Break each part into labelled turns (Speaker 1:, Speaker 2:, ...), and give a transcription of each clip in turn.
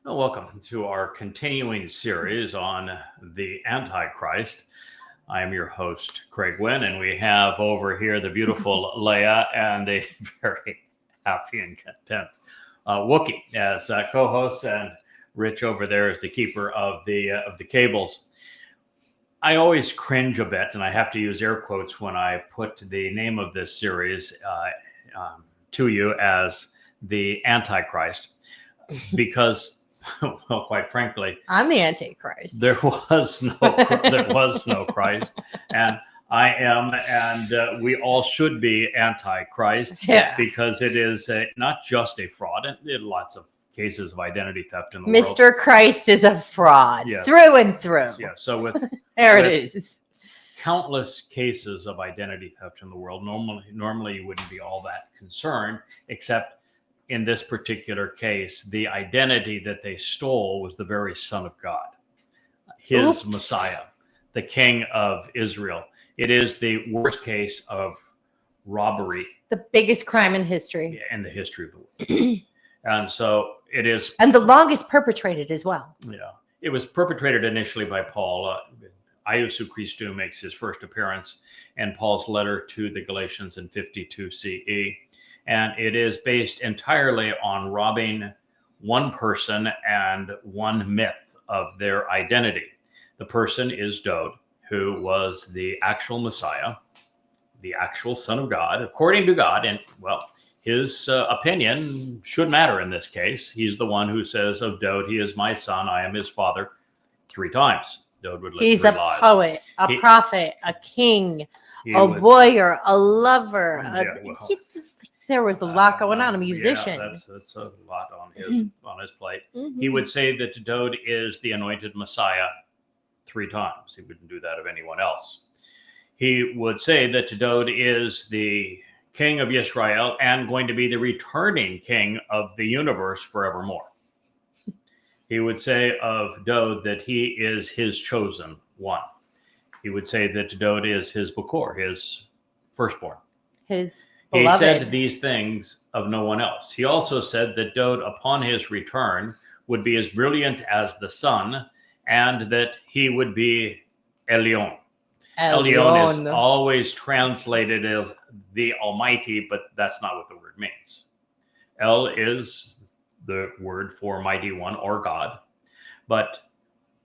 Speaker 1: Well, welcome to our continuing series on the Antichrist. I am your host, Craig Winn, and we have over here the beautiful Leah and the very happy and content Wookie as co-hosts, and Rich over there is the keeper of the cables. I always cringe a bit, and I have to use air quotes when I put the name of this series to you as the Antichrist, because well, quite frankly,
Speaker 2: I'm the Antichrist.
Speaker 1: There was no Christ, and I am, and we all should be Antichrist, because it is not just a fraud, and there are lots of cases of identity theft in the world.
Speaker 2: Mr. Christ is a fraud, through and through.
Speaker 1: Yeah, so with
Speaker 2: there it is.
Speaker 1: Countless cases of identity theft in the world. Normally you wouldn't be all that concerned, except in this particular case, the identity that they stole was the very Son of God, his Messiah, the King of Israel. It is the worst case of robbery.
Speaker 2: The biggest crime in history.
Speaker 1: In the history of the world. And so it is.
Speaker 2: And the longest perpetrated as well. Yeah.
Speaker 1: It was perpetrated initially by Paul. Iesu Christou makes his first appearance in Paul's letter to the Galatians in 52 CE. And it is based entirely on robbing one person and one myth of their identity. The person is Dowd, who was the actual Messiah, the actual Son of God, according to God. And, well, his opinion should matter in this case. He's the one who says of Dowd, he is my son, I am his father, 3 times. Dowd would live
Speaker 2: He's
Speaker 1: 3
Speaker 2: a
Speaker 1: lives.
Speaker 2: Poet, a prophet, a king, a warrior, a lover. There was a lot going on. A musician.
Speaker 1: Yeah, that's a lot on his plate. Mm-hmm. He would say that Dowd is the anointed Messiah 3 times. He wouldn't do that of anyone else. He would say that Dowd is the King of Israel and going to be the returning King of the universe forevermore. He would say of Dowd that he is his chosen one. He would say that Dowd is his Bukor, his firstborn.
Speaker 2: His
Speaker 1: He
Speaker 2: beloved.
Speaker 1: said these things of no one else. He also said that Dowd, upon his return, would be as brilliant as the sun, and that he would be Elyon. Elyon is always translated as the Almighty, but that's not what the word means. El is the word for mighty one or God, but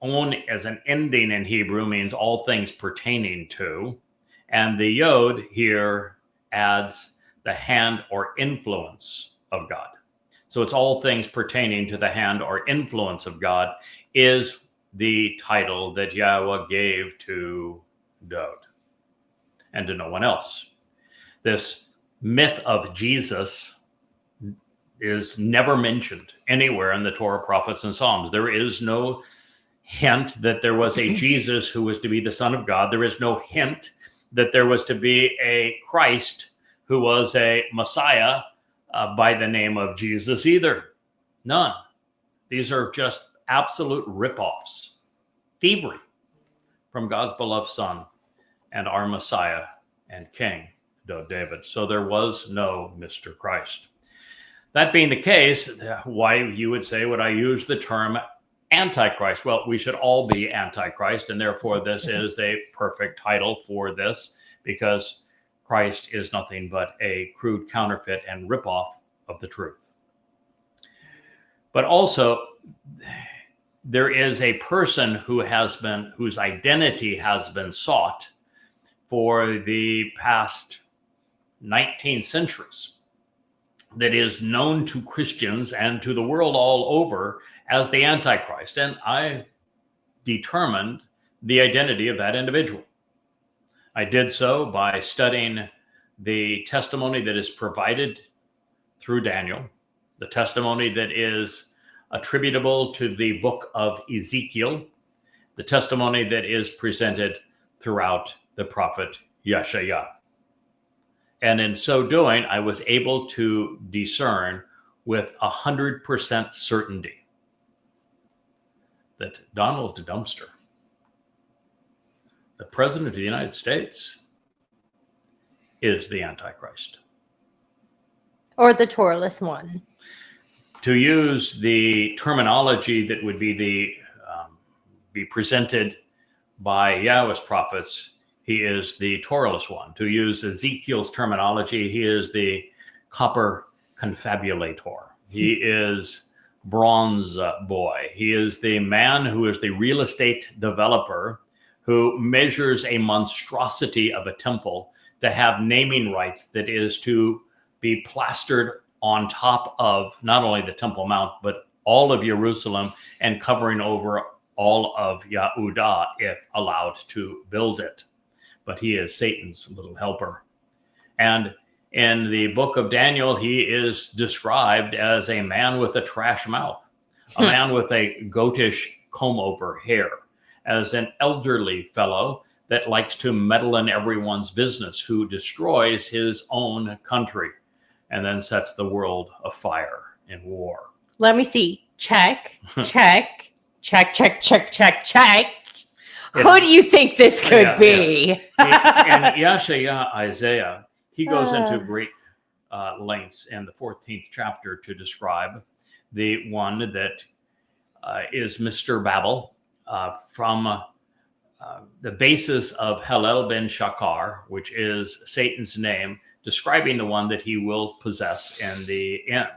Speaker 1: on as an ending in Hebrew means all things pertaining to, and the Yod here adds the hand or influence of God. So it's all things pertaining to the hand or influence of God is the title that Yahweh gave to Dowd and to no one else. This myth of Jesus is never mentioned anywhere in the Torah, prophets, and Psalms. There is no hint that there was a Jesus who was to be the Son of God. There is no hint that there was to be a Christ who was a Messiah by the name of Jesus either. None. These are just absolute ripoffs, thievery from God's beloved Son and our Messiah and King, David. So there was no Mr. Christ. That being the case, why you would say would I use the term Antichrist? Well, we should all be Antichrist, and therefore this is a perfect title for this, because Christ is nothing but a crude counterfeit and ripoff of the truth. But also, there is a person whose identity has been sought for the past 19 centuries, that is known to Christians and to the world all over as the Antichrist. And I determined the identity of that individual. I did so by studying the testimony that is provided through Daniel, the testimony that is attributable to the book of Ezekiel, the testimony that is presented throughout the prophet Yeshaya. And in so doing, I was able to discern with 100% certainty that Donald Dumpster, the President of the United States, is the Antichrist.
Speaker 2: Or the Towrahless one.
Speaker 1: to use the terminology that would be presented by Yahweh's prophets, he is the Towrahless one. To use Ezekiel's terminology, he is the copper confabulator. He is bronze boy. He is the man who is the real estate developer who measures a monstrosity of a temple to have naming rights that is to be plastered on top of not only the Temple Mount, but all of Jerusalem and covering over all of Yehudah if allowed to build it. But he is Satan's little helper. And in the book of Daniel, he is described as a man with a trash mouth, a man with a goatish comb-over hair, as an elderly fellow that likes to meddle in everyone's business, who destroys his own country and then sets the world afire in war.
Speaker 2: Let me see. Check, check, check, check, check, check, check. Who do you think this could be?
Speaker 1: And Yashaya Isaiah, he goes into great lengths in the 14th chapter to describe the one that is Mr. Babel, from the basis of Hillel ben Shakar, which is Satan's name, describing the one that he will possess in the end.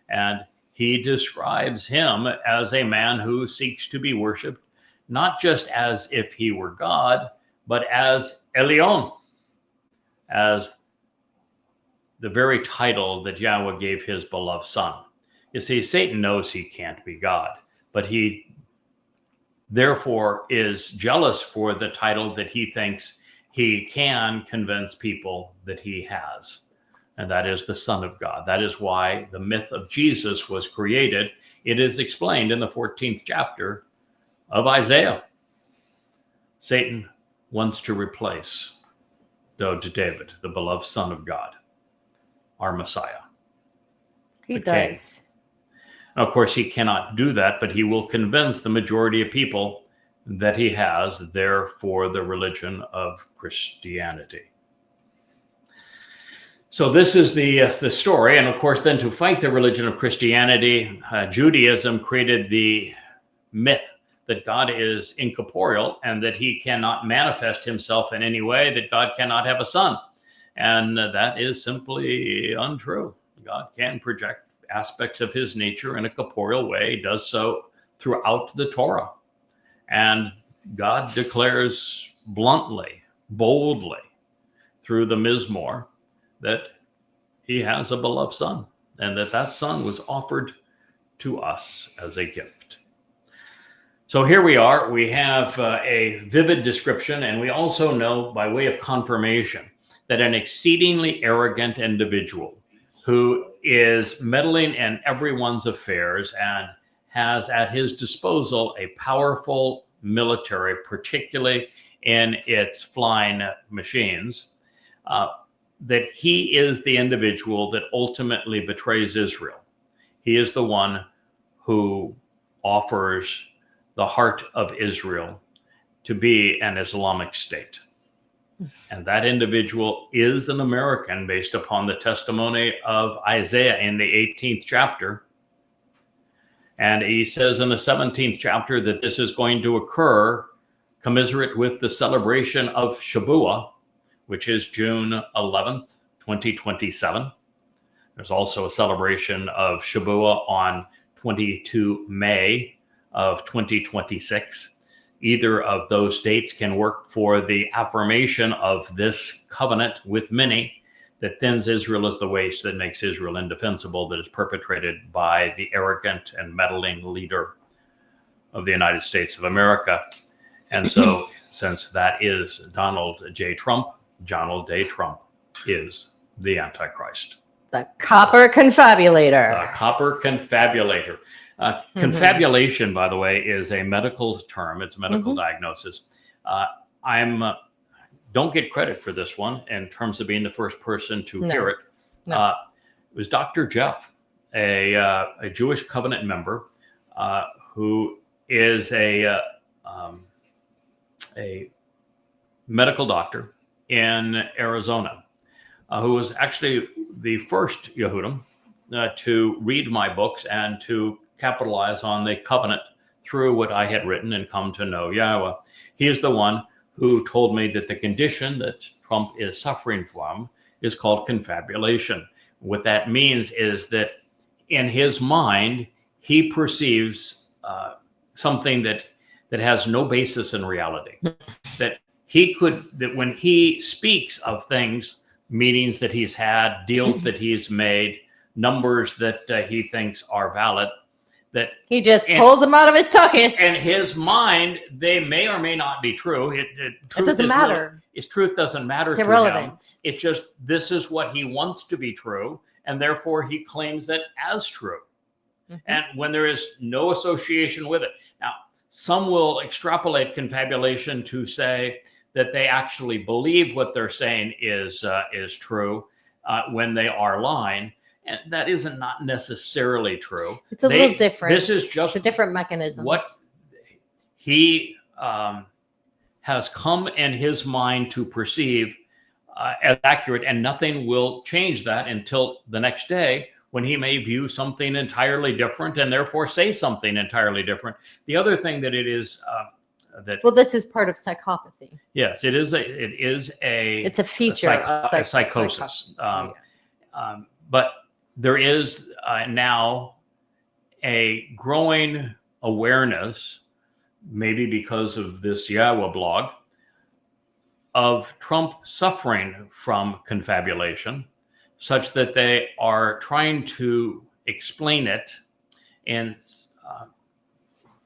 Speaker 1: And he describes him as a man who seeks to be worshipped, not just as if he were God, but as Elyon, as the very title that Yahweh gave his beloved son. You see, Satan knows he can't be God, but he therefore is jealous for the title that he thinks he can convince people that he has. And that is the Son of God. That is why the myth of Jesus was created. It is explained in the 14th chapter of Isaiah. Satan wants to replace David, the beloved Son of God, our Messiah.
Speaker 2: He does.
Speaker 1: Of course, he cannot do that, but he will convince the majority of people that he has there for the religion of Christianity. So this is the story. And of course, then to fight the religion of Christianity, Judaism created the myth that God is incorporeal and that he cannot manifest himself in any way, that God cannot have a son. And that is simply untrue. God can project aspects of his nature in a corporeal way. He does so throughout the Torah. And God declares bluntly, boldly, through the Mizmor, that he has a beloved son, and that son was offered to us as a gift. So here we are. We have a vivid description, and we also know, by way of confirmation, that an exceedingly arrogant individual who is meddling in everyone's affairs and has at his disposal a powerful military, particularly in its flying machines, that he is the individual that ultimately betrays Israel. He is the one who offers the heart of Israel to be an Islamic state. And that individual is an American, based upon the testimony of Isaiah in the 18th chapter. And he says in the 17th chapter that this is going to occur commiserate with the celebration of Shabuah, which is June 11th, 2027. There's also a celebration of Shabuah on 22 May of 2026. Either of those dates can work for the affirmation of this covenant with many that thins Israel as the waste, that makes Israel indefensible, that is perpetrated by the arrogant and meddling leader of the United States of America. And so, since that is Donald J. Trump, Donald J. Trump is the Antichrist.
Speaker 2: The copper confabulator.
Speaker 1: Copper confabulator. Confabulation, by the way, is a medical term. It's a medical diagnosis. Don't get credit for this one in terms of being the first person to hear it.
Speaker 2: No.
Speaker 1: It was Dr. Jeff, a Jewish covenant member, who is a medical doctor in Arizona, who was actually the first Yehudim to read my books and to capitalize on the covenant through what I had written and come to know Yahweh. He is the one who told me that the condition that Trump is suffering from is called confabulation. What that means is that in his mind, he perceives something that has no basis in reality. that when he speaks of things, meetings that he's had, deals that he's made, numbers that he thinks are valid, that
Speaker 2: he just pulls them out of his tuchus.
Speaker 1: In his mind, they may or may not be true. It
Speaker 2: doesn't matter.
Speaker 1: His truth doesn't matter.
Speaker 2: It's irrelevant.
Speaker 1: Him. It's just this is what he wants to be true, and therefore he claims it as true. And when there is no association with it. Now, some will extrapolate confabulation to say that they actually believe what they're saying is true when they are lying. And that isn't not necessarily true.
Speaker 2: It's a little different.
Speaker 1: This is just
Speaker 2: a different mechanism.
Speaker 1: What he has come in his mind to perceive as accurate, and nothing will change that until the next day, when he may view something entirely different and therefore say something entirely different. The other thing that it is
Speaker 2: this is part of psychopathy.
Speaker 1: Yes, it is a
Speaker 2: it's a feature of
Speaker 1: psychosis. But there is now a growing awareness, maybe because of this Yahowah blog, of Trump suffering from confabulation, such that they are trying to explain it in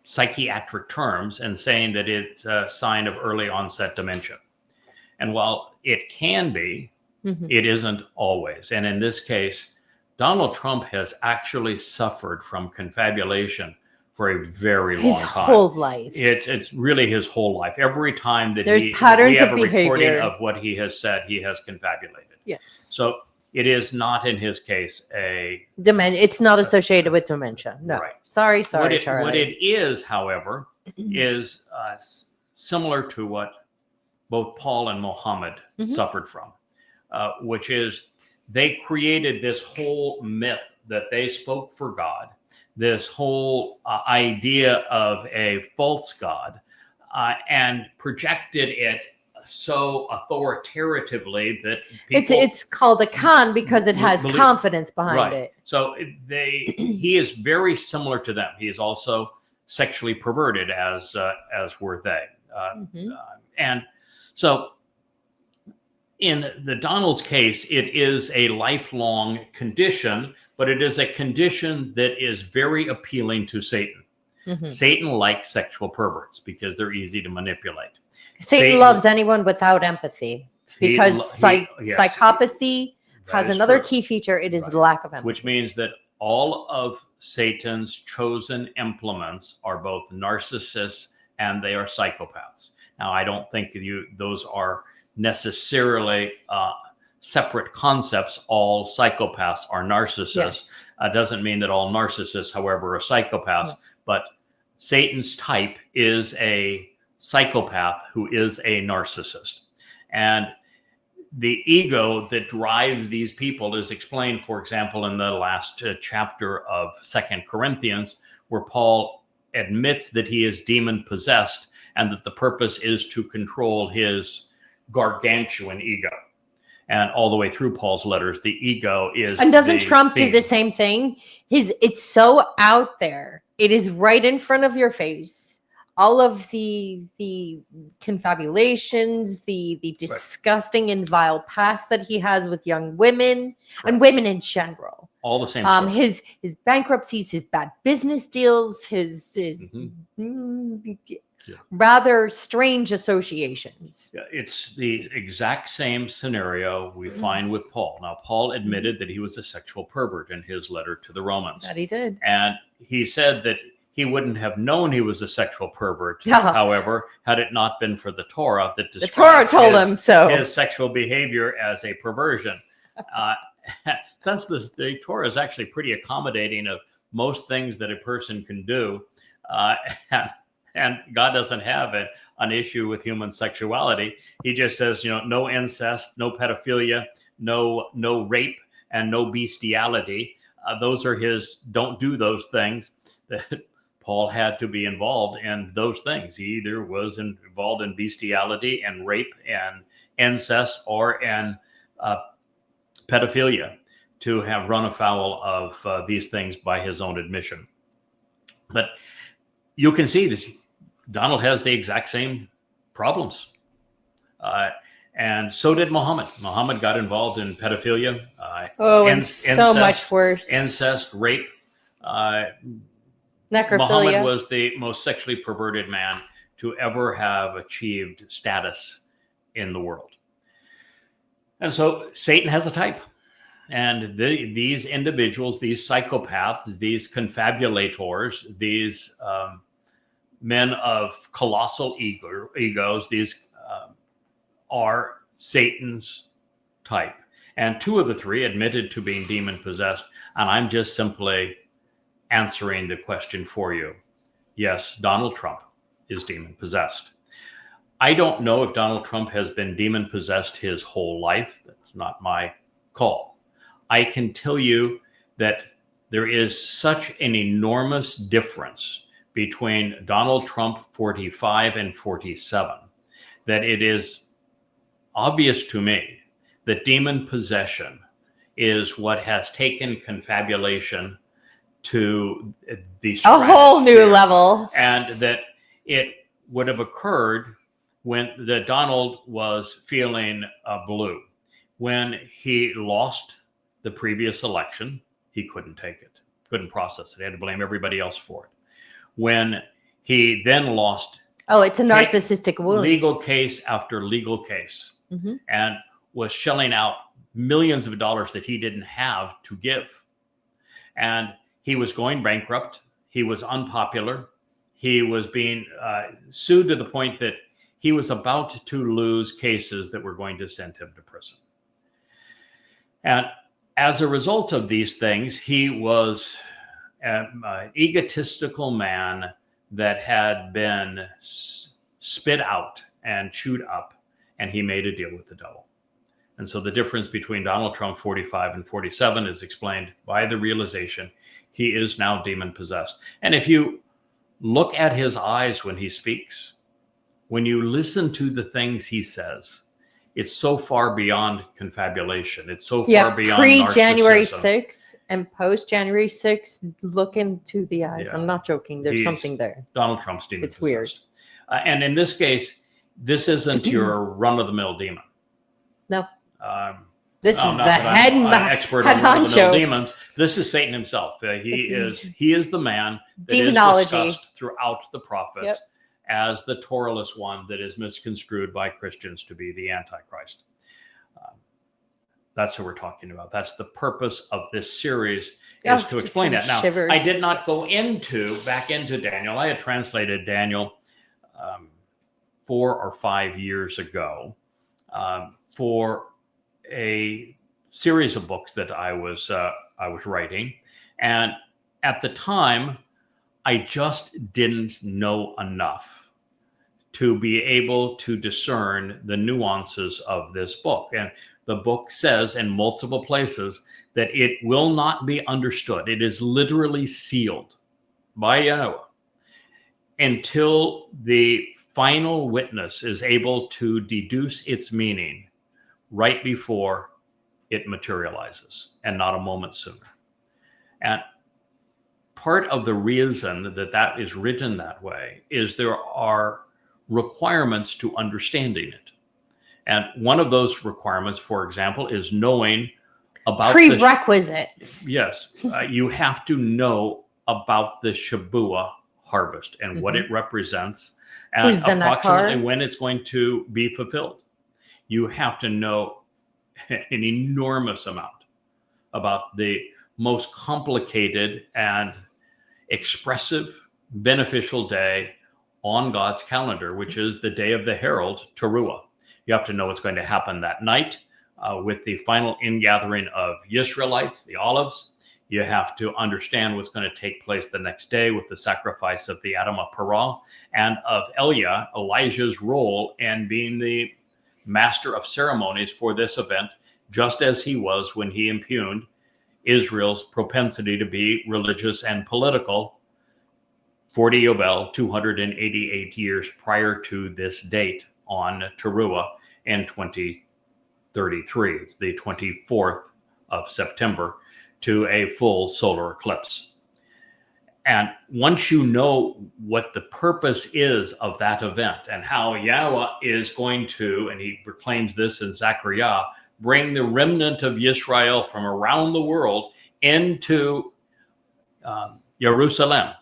Speaker 1: psychiatric terms and saying that it's a sign of early onset dementia. And while it can be, it isn't always. And in this case, Donald Trump has actually suffered from confabulation for a very long time. His
Speaker 2: whole life.
Speaker 1: It's really his whole life. Every time that
Speaker 2: we have a
Speaker 1: recording of what he has said, he has confabulated.
Speaker 2: Yes.
Speaker 1: So it is not in his case a
Speaker 2: dementia. It's not associated with dementia. No. Right. Sorry, Charlie.
Speaker 1: What it is, however, is similar to what both Paul and Muhammad suffered from, which is they created this whole myth that they spoke for God, this whole idea of a false God, and projected it so authoritatively that people,
Speaker 2: it's called a con because it has confidence behind it.
Speaker 1: So he is very similar to them. He is also sexually perverted as were they, and so in the Donald's case, it is a lifelong condition, but it is a condition that is very appealing to Satan. Satan likes sexual perverts because they're easy to manipulate.
Speaker 2: Satan loves anyone without empathy because psychopathy has another key feature. It is the lack of empathy.
Speaker 1: Which means that all of Satan's chosen implements are both narcissists and they are psychopaths. Now, I don't think those are necessarily separate concepts. All psychopaths are narcissists. Doesn't mean that all narcissists, however, are psychopaths, but Satan's type is a psychopath who is a narcissist. And the ego that drives these people is explained, for example, in the last chapter of 2 Corinthians, where Paul admits that he is demon possessed and that the purpose is to control his gargantuan ego. And all the way through Paul's letters, the ego is. And
Speaker 2: doesn't Trump do the same thing? It's so out there. It is right in front of your face. All of the confabulations, the disgusting and vile past that he has with young women and women in general.
Speaker 1: All the same.
Speaker 2: His bankruptcies, his bad business deals, his rather strange associations.
Speaker 1: It's the exact same scenario we find with Paul. Now, Paul admitted that he was a sexual pervert in his letter to the Romans.
Speaker 2: That he did.
Speaker 1: And he said that he wouldn't have known he was a sexual pervert, however, had it not been for the Torah that described his sexual behavior as a perversion. Since the Torah is actually pretty accommodating of most things that a person can do, and God doesn't have an issue with human sexuality. He just says, no incest, no pedophilia, no rape, and no bestiality. Those are his don't do those things. That Paul had to be involved in those things. He either was involved in bestiality and rape and incest or in pedophilia, to have run afoul of these things by his own admission. But you can see this. Donald has the exact same problems. And so did Muhammad. Muhammad got involved in pedophilia.
Speaker 2: So much worse.
Speaker 1: Incest, rape.
Speaker 2: Necrophilia.
Speaker 1: Muhammad was the most sexually perverted man to ever have achieved status in the world. And so Satan has a type. And these individuals, these psychopaths, these confabulators, these men of colossal egos, these are Satan's type. And 2 of the 3 admitted to being demon-possessed. And I'm just simply answering the question for you. Yes, Donald Trump is demon-possessed. I don't know if Donald Trump has been demon-possessed his whole life. That's not my call. I can tell you that there is such an enormous difference between Donald Trump 45 and 47 that it is obvious to me that demon possession is what has taken confabulation to the
Speaker 2: a whole new level,
Speaker 1: and that it would have occurred when Donald was feeling blue. When he lost the previous election, he couldn't take it, couldn't process it. He had to blame everybody else for it. When he then lost
Speaker 2: it's a narcissistic wound.
Speaker 1: Legal case after legal case, and was shelling out millions of dollars that he didn't have to give. And he was going bankrupt. He was unpopular. He was being sued to the point that he was about to lose cases that were going to send him to prison. And as a result of these things, he was an egotistical man that had been spit out and chewed up, and he made a deal with the devil. And so the difference between Donald Trump 45 and 47 is explained by the realization he is now demon-possessed. And if you look at his eyes when he speaks, when you listen to the things he says, it's so far beyond confabulation. It's so far beyond
Speaker 2: pre-January
Speaker 1: narcissism.
Speaker 2: 6th and post-January 6th, look into the eyes.
Speaker 1: Yeah.
Speaker 2: I'm not joking. There's something there.
Speaker 1: Donald Trump's demon-possessed.
Speaker 2: It's weird.
Speaker 1: And in this case, this isn't your run-of-the-mill demon.
Speaker 2: No. This is
Speaker 1: not
Speaker 2: the
Speaker 1: that
Speaker 2: head
Speaker 1: I'm an expert on run-of-the-mill
Speaker 2: honcho.
Speaker 1: demons. This is Satan himself. He is the man that
Speaker 2: Demonology.
Speaker 1: is discussed throughout the prophets as the Towrahless one that is misconstrued by Christians to be the Antichrist. That's what we're talking about. That's the purpose of this series, is to explain that. Now,
Speaker 2: shivers.
Speaker 1: I did not go back into Daniel. I had translated Daniel 4 or 5 years ago for a series of books that I was writing, and at the time, I just didn't know enough to be able to discern the nuances of this book. And the book says in multiple places that it will not be understood. It is literally sealed by Yahowah until the final witness is able to deduce its meaning right before it materializes, and not a moment sooner. And part of the reason that is written that way is there are requirements to understanding it. And one of those requirements, for example, is knowing about
Speaker 2: prerequisites.
Speaker 1: You have to know about the Shabuah harvest and what it represents, and approximately when it's going to be fulfilled. You have to know an enormous amount about the most complicated and expressive, beneficial day on God's calendar, which is the day of the herald, Towrah. You have to know what's going to happen that night with the final ingathering of Israelites, the olives. You have to understand what's going to take place the next day with the sacrifice of the Adam of Parah and of Elijah's role in being the master of ceremonies for this event, just as he was when he impugned Israel's propensity to be religious and political 40 Yobel, 288 years prior to this date on Towrah in 2033. It's the 24th of September to a full solar eclipse. And once you know what the purpose is of that event and how Yahweh is going to, and he proclaims this in Zechariah, bring the remnant of Israel from around the world into Jerusalem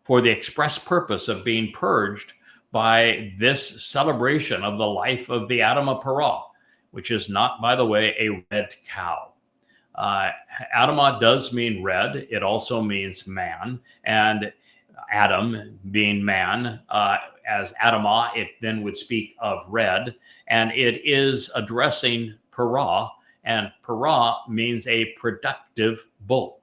Speaker 1: for the express purpose of being purged by this celebration of the life of the Adamah Parah, which is not, by the way, a red cow. Adamah does mean red. It also means man. And Adam being man, as Adamah, it then would speak of red. And it is addressing Parah. And Parah means a productive bull.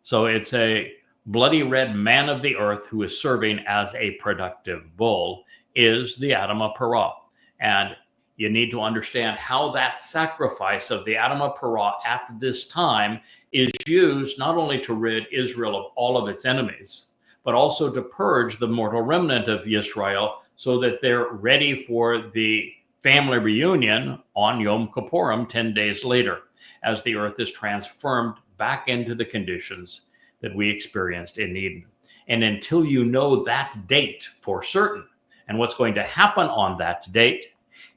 Speaker 1: So it's a bloody red man of the earth who is serving as a productive bull is the Adamah Parah. And you need to understand how that sacrifice of the Adamah Parah at this time is used not only to rid Israel of all of its enemies, but also to purge the mortal remnant of Israel so that they're ready for the family reunion on Yom Kippurim 10 days later, as the earth is transformed back into the conditions that we experienced in Eden. And until you know that date for certain and what's going to happen on that date,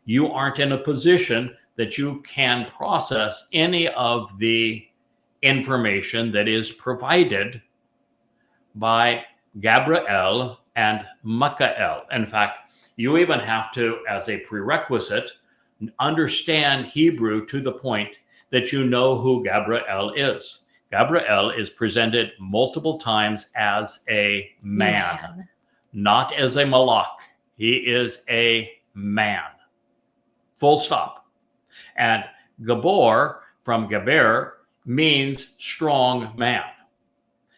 Speaker 1: you aren't in a position that you can process any of the information that is provided by Gabriel and Michael. In fact, you even have to, as a prerequisite, understand Hebrew to the point that you know who Gabriel is. Gabriel is presented multiple times as a man, not as a malach. He is a man. Full stop. And Gabor from Geber means strong man.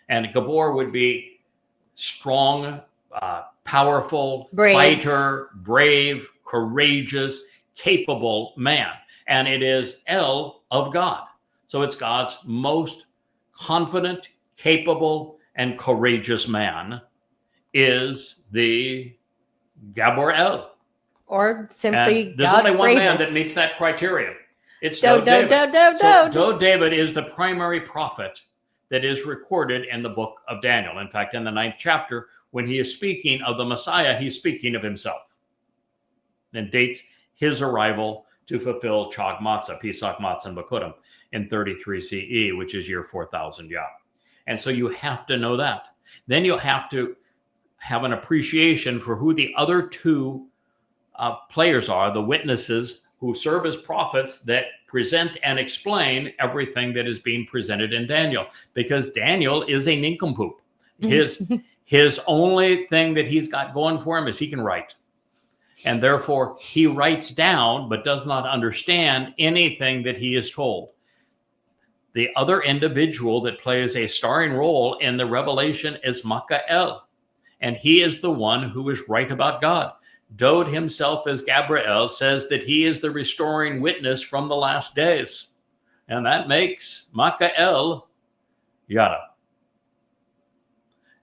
Speaker 1: And Gabor would be strong, powerful, fighter, brave, courageous, capable man. And it is El of God. So it's God's most confident, capable, and courageous man is the Gabriel.
Speaker 2: Or simply
Speaker 1: and there's
Speaker 2: God's
Speaker 1: only one
Speaker 2: bravest.
Speaker 1: man that meets that criteria. It's
Speaker 2: Dode.
Speaker 1: Dode David is the primary prophet that is recorded in the book of Daniel. In fact, in the 9th chapter, when he is speaking of the Messiah, he's speaking of himself and dates his arrival to fulfill Chag Matzah, Pesach Matzah, and Bakurim in 33 CE, which is year 4000 Yah. And so you have to know that. Then you'll have to have an appreciation for who the other two players are, the witnesses who serve as prophets that present and explain everything that is being presented in Daniel, because Daniel is a nincompoop. His only thing that he's got going for him is he can write. And therefore, he writes down, but does not understand anything that he is told. The other individual that plays a starring role in the revelation is Michael. And he is the one who is right about God. Dode himself, as Gabriel, says that he is the restoring witness from the last days. And that makes Michael Yada.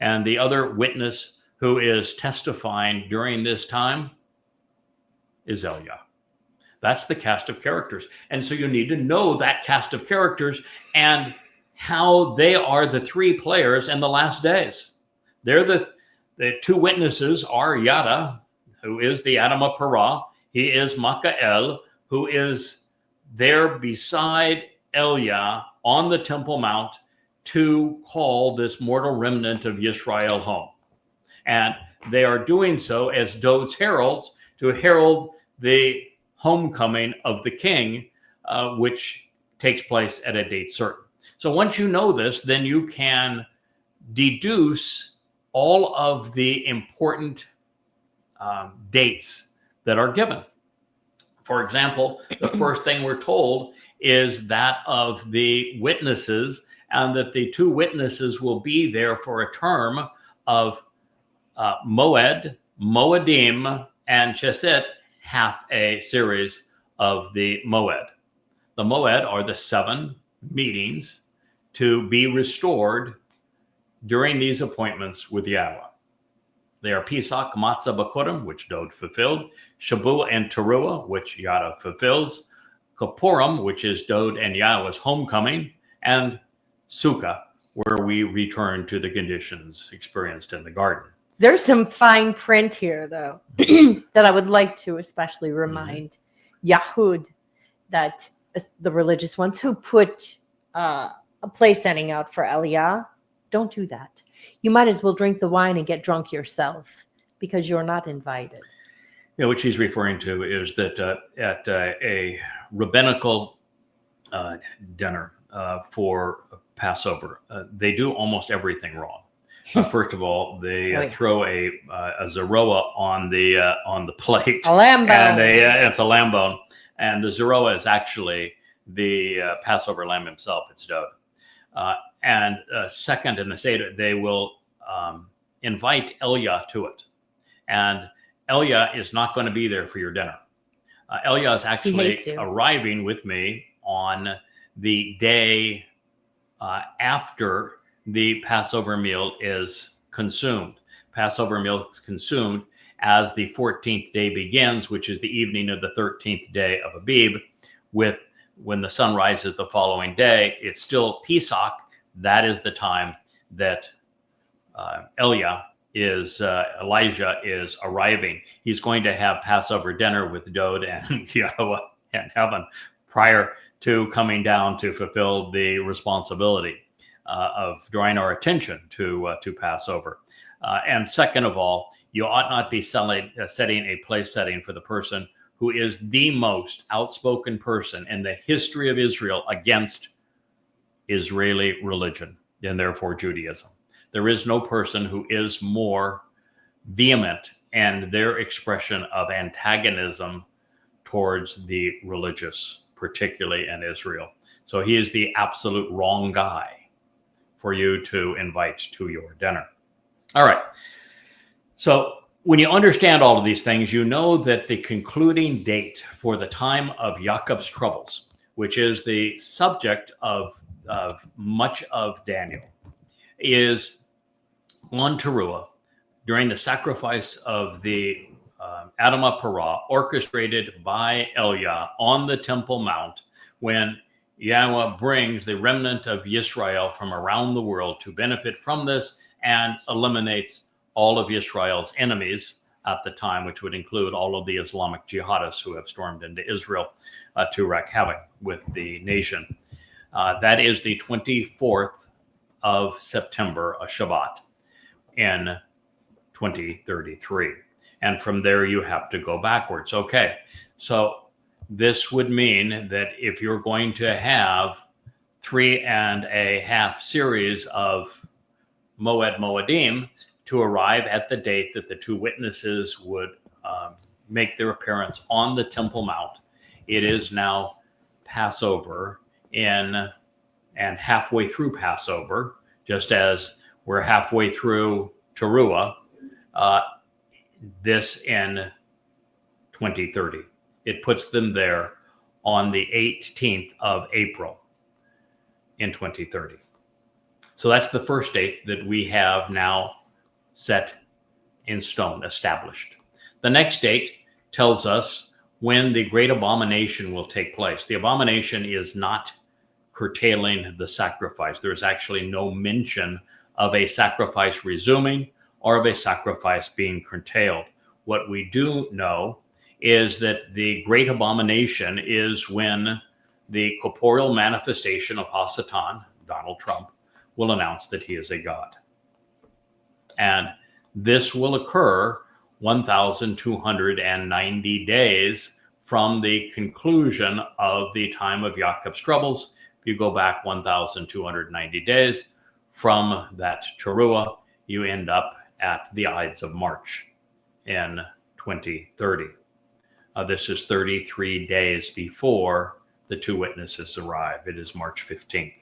Speaker 1: And the other witness who is testifying during this time is Elia. That's the cast of characters. And so you need to know that cast of characters and how they are the three players in the last days. They're the two witnesses are Yada, who is the Adamah Parah. He is Michael, who is there beside Elia on the Temple Mount to call this mortal remnant of Yisrael home. And they are doing so as Dode's heralds to herald the homecoming of the king, which takes place at a date certain. So once you know this, then you can deduce all of the important dates that are given. For example, the first thing we're told is that of the witnesses, and that the two witnesses will be there for a term of Moed, Moedim, and Chesed, half a series of the Moed. The Moed are the 7 meetings to be restored during these appointments with Yahowah. They are Pesach, Matzah, Bakurim, which Dod fulfilled, Shabuah and Towrah, which Yada fulfills, Kippurim, which is Dod and Yahowah's homecoming, and Sukkah, where we return to the conditions experienced in the garden.
Speaker 2: There's some fine print here, though, that I would like to especially remind Yahud, that the religious ones who put a place setting out for Aliyah, don't do that. You might as well drink the wine and get drunk yourself, because you're not invited.
Speaker 1: Yeah, what she's referring to is that at a rabbinical dinner for Passover, they do almost everything wrong. First of all, they throw a zeroah on the plate.
Speaker 2: A lamb bone.
Speaker 1: And it's a lamb bone. And the zeroah is actually the Passover lamb himself. It's Dod. And second, in the Seder, they will invite Elia to it. And Elia is not going to be there for your dinner. Elia is actually arriving with me on the day after the Passover meal is consumed. Passover meal is consumed as the 14th day begins, which is the evening of the 13th day of Abib. When the sun rises the following day, it's still Pesach. That is the time that Elijah is arriving. He's going to have Passover dinner with Dod and Yahowah in heaven prior to coming down to fulfill the responsibility of drawing our attention to Passover. And second of all, you ought not be setting a place setting for the person who is the most outspoken person in the history of Israel against Israeli religion and therefore Judaism. There is no person who is more vehement in their expression of antagonism towards the religious, particularly in Israel. So he is the absolute wrong guy for you to invite to your dinner. All right. So when you understand all of these things, you know that the concluding date for the time of Yaakov's troubles, which is the subject of much of Daniel, is on Towrah during the sacrifice of the Adamah Parah, orchestrated by Elia on the Temple Mount, when Yahowah brings the remnant of Yisrael from around the world to benefit from this and eliminates all of Yisrael's enemies at the time, which would include all of the Islamic jihadists who have stormed into Israel to wreak havoc with the nation. That is the 24th of September, a Shabat, in 2033. And from there, you have to go backwards. Okay, so this would mean that if you're going to have 3.5 series of Moed Moedim to arrive at the date that the two witnesses would make their appearance on the Temple Mount, it is now Passover and halfway through Passover, just as we're halfway through Towrah, this in 2030. It puts them there on the 18th of April in 2030. So that's the first date that we have now set in stone, established. The next date tells us when the great abomination will take place. The abomination is not curtailing the sacrifice. There's actually no mention of a sacrifice resuming or of a sacrifice being curtailed. What we do know is that the great abomination is when the corporeal manifestation of Hasatan, Donald Trump, will announce that he is a god. And this will occur 1,290 days from the conclusion of the time of Yaakov's troubles. If you go back 1,290 days from that Towrah, you end up at the Ides of March in 2030. This is 33 days before the two witnesses arrive. It is March 15th.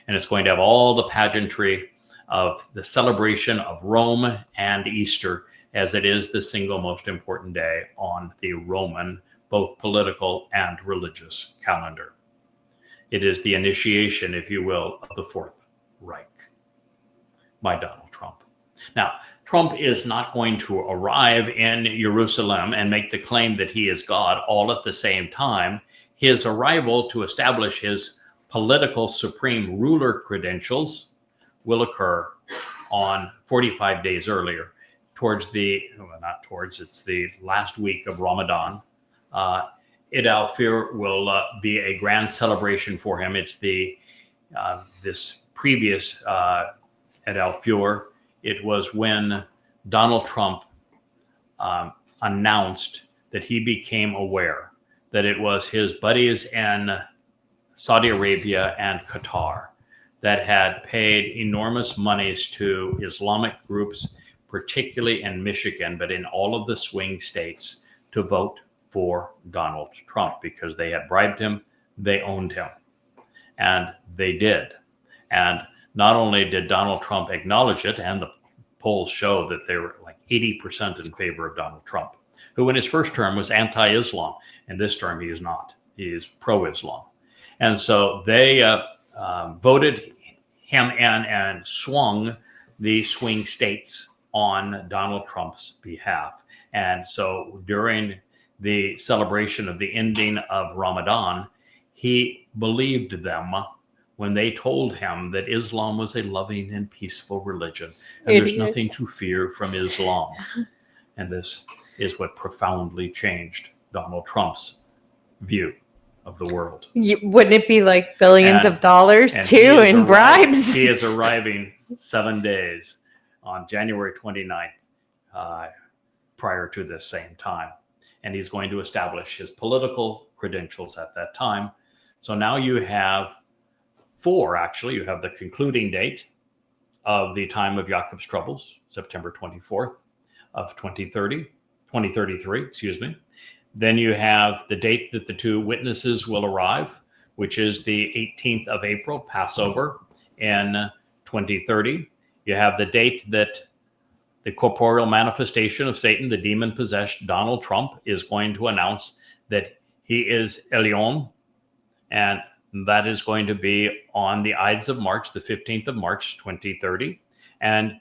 Speaker 1: And it's going to have all the pageantry of the celebration of Rome and Easter, as it is the single most important day on the Roman, both political and religious calendar. It is the initiation, if you will, of the fourth Reich by Donald Trump. Now, Trump is not going to arrive in Jerusalem and make the claim that he is God all at the same time. His arrival to establish his political supreme ruler credentials will occur on 45 days earlier, it's the last week of Ramadan. Eid al-Fitr will be a grand celebration for him. It's this previous Eid al-Fitr. It was when Donald Trump announced that he became aware that it was his buddies in Saudi Arabia and Qatar that had paid enormous monies to Islamic groups, particularly in Michigan, but in all of the swing states, to vote for Donald Trump because they had bribed him, they owned him, and they did. And not only did Donald Trump acknowledge it, and the polls show that they were like 80% in favor of Donald Trump, who in his first term was anti-Islam, and this term he is not. He is pro-Islam. And so they voted him in and swung the swing states on Donald Trump's behalf. And so during the celebration of the ending of Ramadan, he believed them when they told him that Islam was a loving and peaceful religion, and there's nothing to fear from Islam. And this is what profoundly changed Donald Trump's view of the world.
Speaker 2: Wouldn't it be like billions of dollars too in bribes?
Speaker 1: He is arriving 7 days on January 29th, prior to this same time. And he's going to establish his political credentials at that time. So now you have four, actually. You have the concluding date of the time of Jacob's troubles, September 24th of 2033, excuse me. Then you have the date that the two witnesses will arrive, which is the 18th of April, Passover in 2030. You have the date that the corporeal manifestation of Satan, the demon-possessed Donald Trump, is going to announce that he is Elyon, and that is going to be on the Ides of March, the 15th of March, 2030. And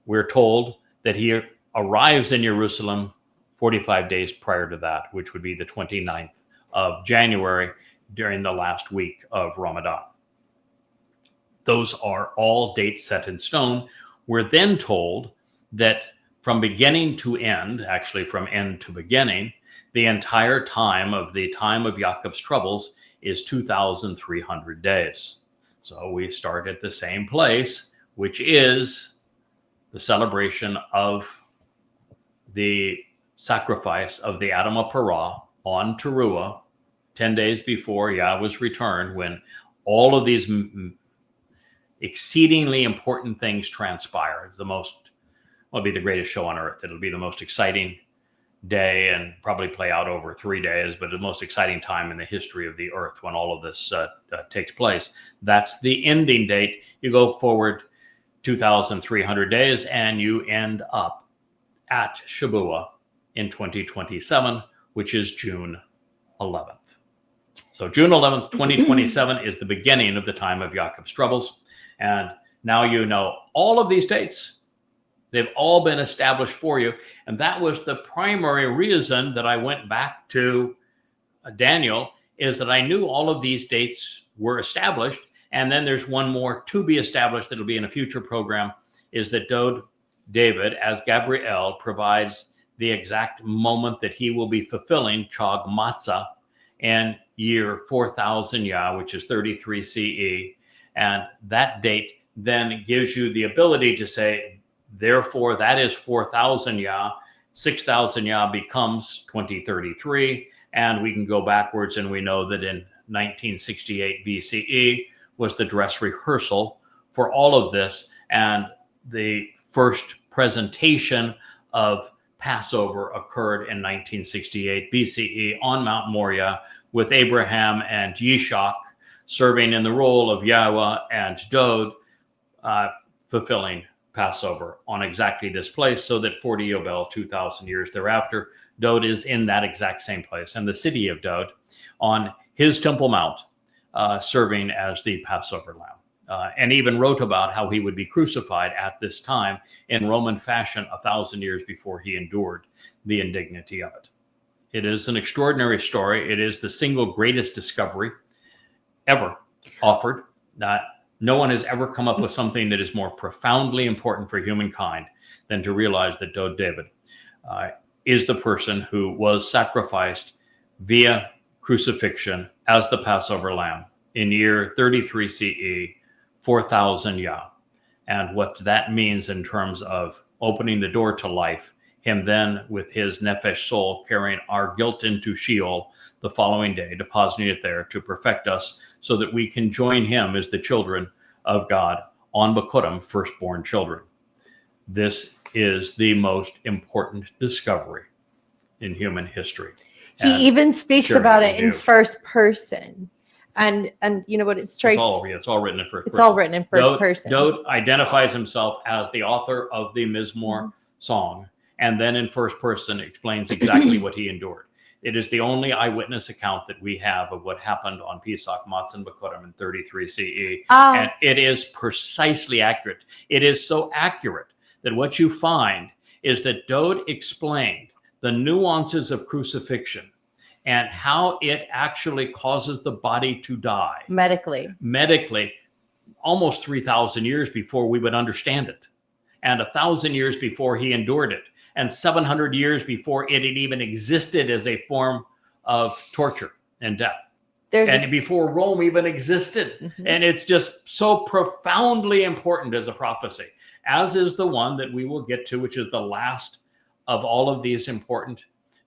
Speaker 1: we're told that he arrives in Jerusalem 45 days prior to that, which would be the 29th of January during the last week of Ramadan. Those are all dates set in stone. We're then told that from beginning to end, actually from end to beginning, the entire time of Jacob's troubles is 2,300 days. So we start at the same place, which is the celebration of the sacrifice of the Adam of Parah on Towrah, 10 days before Yahweh's return, when all of these exceedingly important things transpire. It's it'll be the greatest show on earth. It'll be the most exciting day and probably play out over 3 days, but the most exciting time in the history of the earth when all of this takes place. That's the ending date. You go forward 2,300 days and you end up at Shabuah in 2027, which is June 11th. So June 11th, 2027 is the beginning of the time of Jacob's troubles. And now you know all of these dates. They've all been established for you. And that was the primary reason that I went back to Daniel, is that I knew all of these dates were established. And then there's one more to be established that'll be in a future program, is that David, as Gabriel, provides the exact moment that he will be fulfilling Chag Matzah in year 4000 Yah, which is 33 CE. And that date then gives you the ability to say, therefore, that is 4,000 Yah. 6,000 Yah becomes 2033. And we can go backwards, and we know that in 1968 BCE was the dress rehearsal for all of this. And the first presentation of Passover occurred in 1968 BCE on Mount Moriah, with Abraham and Yishak serving in the role of Yahweh and Dod, fulfilling Passover on exactly this place, so that 40 Yobel, 2,000 years thereafter, Dod is in that exact same place, and the city of Dod on his Temple Mount, serving as the Passover lamb. and even wrote about how he would be crucified at this time in Roman fashion 1,000 years before he endured the indignity of it. It is an extraordinary story. It is the single greatest discovery ever offered. No one has ever come up with something that is more profoundly important for humankind than to realize that Dode David is the person who was sacrificed via crucifixion as the Passover lamb in year 33 CE, 4,000 Yah. And what that means in terms of opening the door to life, him then with his nefesh soul carrying our guilt into Sheol the following day, depositing it there to perfect us so that we can join him as the children of God on Bekurim, firstborn children. This is the most important discovery in human history.
Speaker 2: He even speaks about it in first person. And you know what it strikes?
Speaker 1: It's all written in first person.
Speaker 2: It's all written in first person.
Speaker 1: Dode identifies himself as the author of the Mizmor song, and then in first person explains exactly what he endured. It is the only eyewitness account that we have of what happened on Pesach, Matzah, Bekurim in 33 CE. And it is precisely accurate. It is so accurate that what you find is that Dode explained the nuances of crucifixion and how it actually causes the body to die. Medically, almost 3,000 years before we would understand it. And 1,000 years before he endured it. And 700 years before it had even existed as a form of torture and death. And before Rome even existed. And it's just so profoundly important as a prophecy, as is the one that we will get to, which is the last of all of these important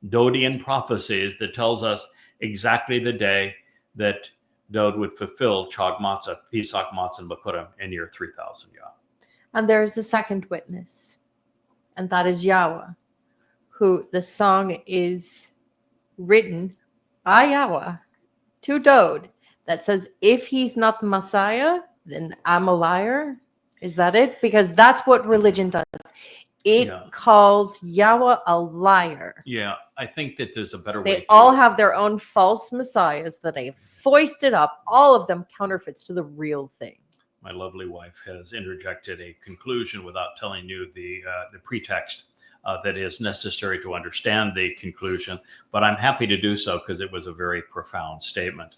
Speaker 1: Dodean prophecies that tells us exactly the day that Dode would fulfill Chag Matzah, Pesach, Matzah, and Bekurim in year 3,000 Yah.
Speaker 2: And there is a second witness, and that is Yahweh, who the song is written by Yahweh to Dode that says, if he's not the Messiah, then I'm a liar. Is that it? Because that's what religion does. It calls Yahweh a liar.
Speaker 1: Yeah, I think that there's a better way.
Speaker 2: They all have their own false messiahs that they've foisted up, all of them counterfeits to the real thing.
Speaker 1: My lovely wife has interjected a conclusion without telling you the pretext that is necessary to understand the conclusion, but I'm happy to do so because it was a very profound statement.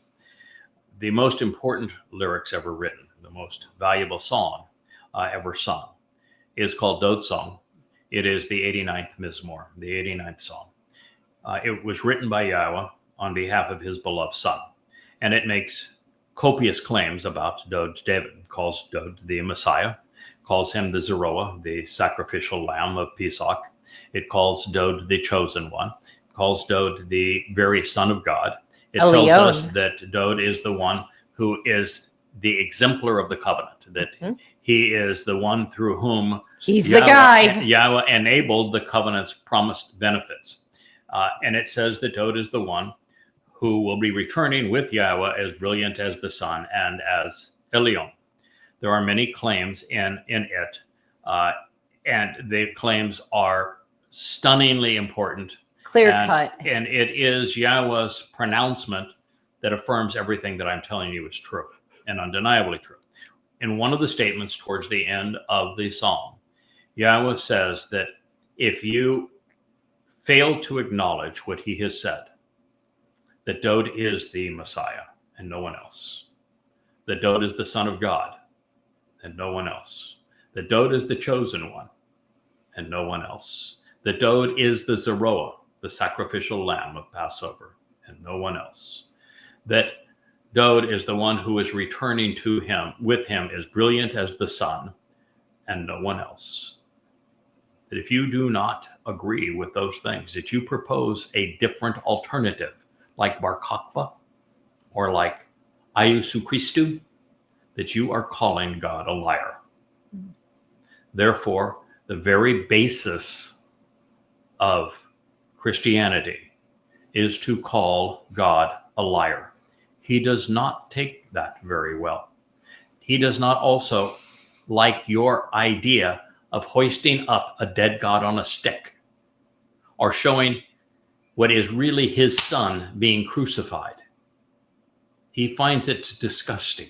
Speaker 1: The most important lyrics ever written, the most valuable song ever sung, is called Dode's Song. It is the 89th Mizmor, the 89th song. It was written by Yahweh on behalf of his beloved son, and it makes copious claims about Dode David. It calls Dode the Messiah, calls him the Zeroah, the sacrificial lamb of Pesach. It calls Dode the chosen one, calls Dode the very son of God. It tells us that Dode is the one who is the exemplar of the covenant, that he is the one through whom Yahweh enabled the covenant's promised benefits. And it says that Dode is the one who will be returning with Yahweh as brilliant as the sun and as Elyon. There are many claims in it, and the claims are stunningly important.
Speaker 2: Clear cut.
Speaker 1: And it is Yahweh's pronouncement that affirms everything that I'm telling you is true and undeniably true. In one of the statements towards the end of the psalm, Yahweh says that if you fail to acknowledge what he has said, that Dode is the Messiah and no one else, that Dode is the Son of God and no one else, that Dode is the chosen one and no one else, that Dode is the Zeroah, the sacrificial lamb of Passover, and no one else, that Dode is the one who is returning to him, with him, as brilliant as the sun, and no one else. That if you do not agree with those things, that you propose a different alternative, like Bar Kokhba, or like Iesu Christou, that you are calling God a liar. Therefore, the very basis of Christianity is to call God a liar. He does not take that very well. He does not also like your idea of hoisting up a dead God on a stick or showing what is really his son being crucified. He finds it disgusting.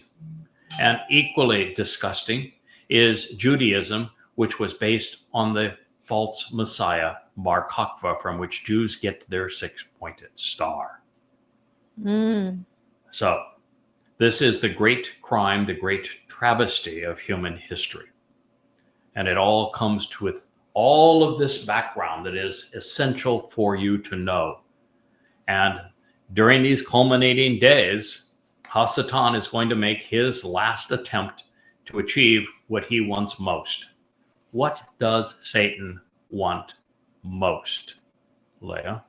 Speaker 1: And equally disgusting is Judaism, which was based on the false Messiah, Bar Kokhba, from which Jews get their six-pointed star. So this is the great crime, the great travesty of human history. And it all comes to with all of this background that is essential for you to know. And during these culminating days, Hasatan is going to make his last attempt to achieve what he wants most. What does Satan want most, Leah?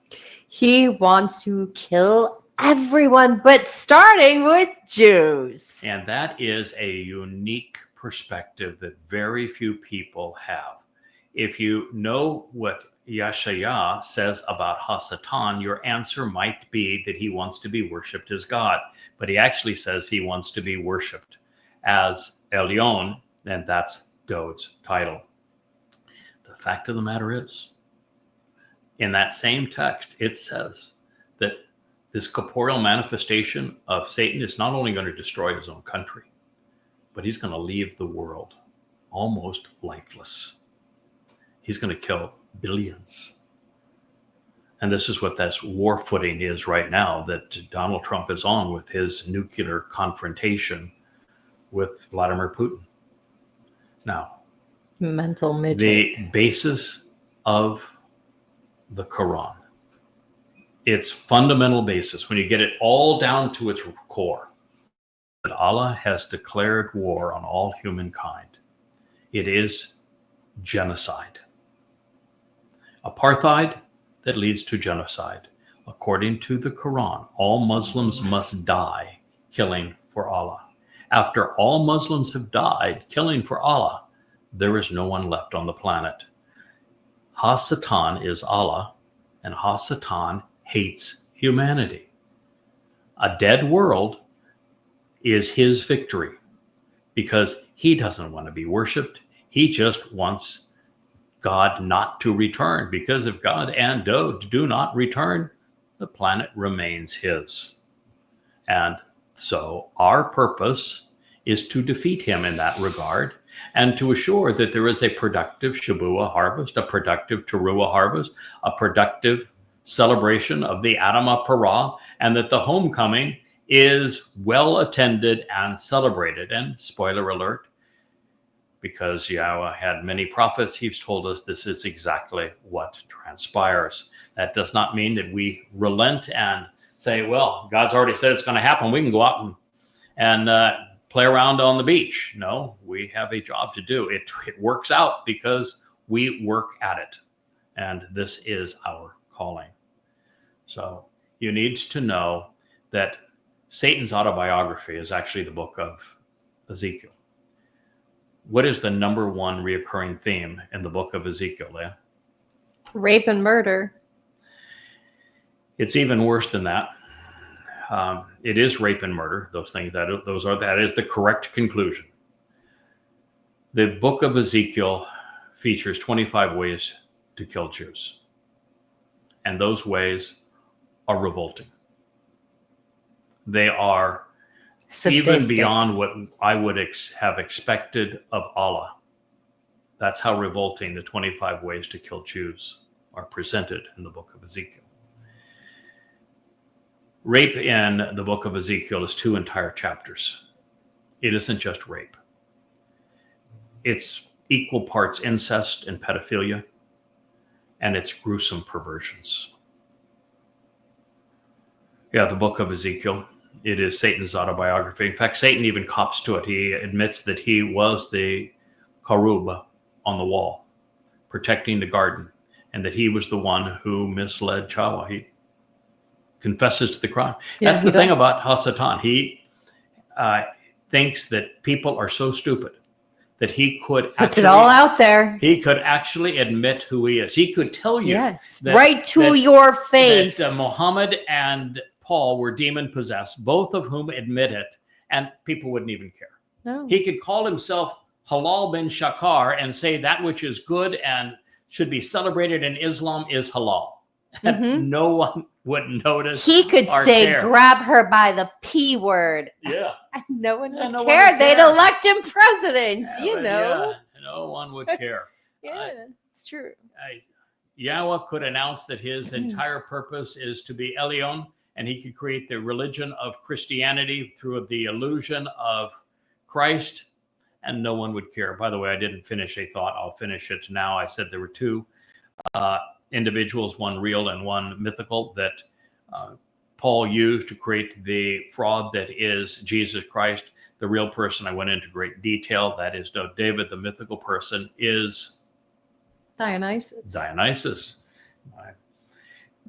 Speaker 2: He wants to kill everyone, but starting with Jews.
Speaker 1: And that is a unique perspective that very few people have. If you know what Yeshaya says about Hasatan, your answer might be that he wants to be worshipped as God, but he actually says he wants to be worshipped as Elyon, and that's Dod's title. The fact of the matter is, in that same text, it says that this corporeal manifestation of Satan is not only going to destroy his own country, but he's going to leave the world almost lifeless. He's going to kill billions. And this is what this war footing is right now that Donald Trump is on with his nuclear confrontation with Vladimir Putin. Now,
Speaker 2: Mental midget.
Speaker 1: the basis of the Quran, its fundamental basis, when you get it all down to its core, that Allah has declared war on all humankind. It is genocide. Apartheid that leads to genocide. According to the Quran, all Muslims must die killing for Allah. After all Muslims have died killing for Allah, there is no one left on the planet. Hasatan is Allah, and Hasatan hates humanity. A dead world is his victory because he doesn't want to be worshipped. He just wants God not to return, because if God and Dod do not return, the planet remains his. And so our purpose is to defeat him in that regard and to assure that there is a productive Shabuah harvest, a productive Towrah harvest, a productive celebration of the Adamah Parah, and that the homecoming is well attended and celebrated. And spoiler alert, because Yahweh had many prophets, he's told us this is exactly what transpires. That does not mean that we relent and say, well, God's already said it's going to happen. We can go out and play around on the beach. No, we have a job to do. It works out because we work at it. And this is our calling. So you need to know that Satan's autobiography is actually the book of Ezekiel. What is the number one reoccurring theme in the book of Ezekiel, Leah?
Speaker 2: Rape and murder.
Speaker 1: It's even worse than that. It is rape and murder. That is the correct conclusion. The book of Ezekiel features 25 ways to kill Jews. And those ways are revolting. They are sadistic. Even beyond what I would have expected of Allah. That's how revolting the 25 ways to kill Jews are presented in the book of Ezekiel. Rape in the book of Ezekiel is 2 entire chapters. It isn't just rape. It's equal parts incest and pedophilia, and it's gruesome perversions. Yeah, the book of Ezekiel, it is Satan's autobiography. In fact, Satan even cops to it. He admits that he was the cherub on the wall, protecting the garden, and that he was the one who misled Chawah. He confesses to the crime.
Speaker 2: Yeah,
Speaker 1: that's the thing about Hasatan. He thinks that people are so stupid that he could
Speaker 2: puts it all out there.
Speaker 1: He could actually admit who he is. He could tell you,
Speaker 2: yes, right to your face,
Speaker 1: that Muhammad and Paul were demon possessed, both of whom admit it, and people wouldn't even care.
Speaker 2: No.
Speaker 1: He could call himself Halal bin Shakar and say that which is good and should be celebrated in Islam is halal. and
Speaker 2: Mhm.
Speaker 1: no one would notice.
Speaker 2: He could
Speaker 1: or
Speaker 2: say,
Speaker 1: care.
Speaker 2: grab her by the P word.
Speaker 1: Yeah.
Speaker 2: And no one
Speaker 1: Yeah,
Speaker 2: would
Speaker 1: no one
Speaker 2: care.
Speaker 1: would
Speaker 2: They'd
Speaker 1: care.
Speaker 2: elect him president,
Speaker 1: Yeah,
Speaker 2: you
Speaker 1: but
Speaker 2: know.
Speaker 1: yeah, no one would care.
Speaker 2: Yeah, it's true.
Speaker 1: Yahweh could announce that his entire purpose is to be Elyon, and he could create the religion of Christianity through the illusion of Christ, and no one would care. By the way, I didn't finish a thought. I'll finish it now. I said there were two individuals, one real and one mythical, that Paul used to create the fraud that is Jesus Christ. The real person, I went into great detail. That is David. The mythical person is
Speaker 2: Dionysus.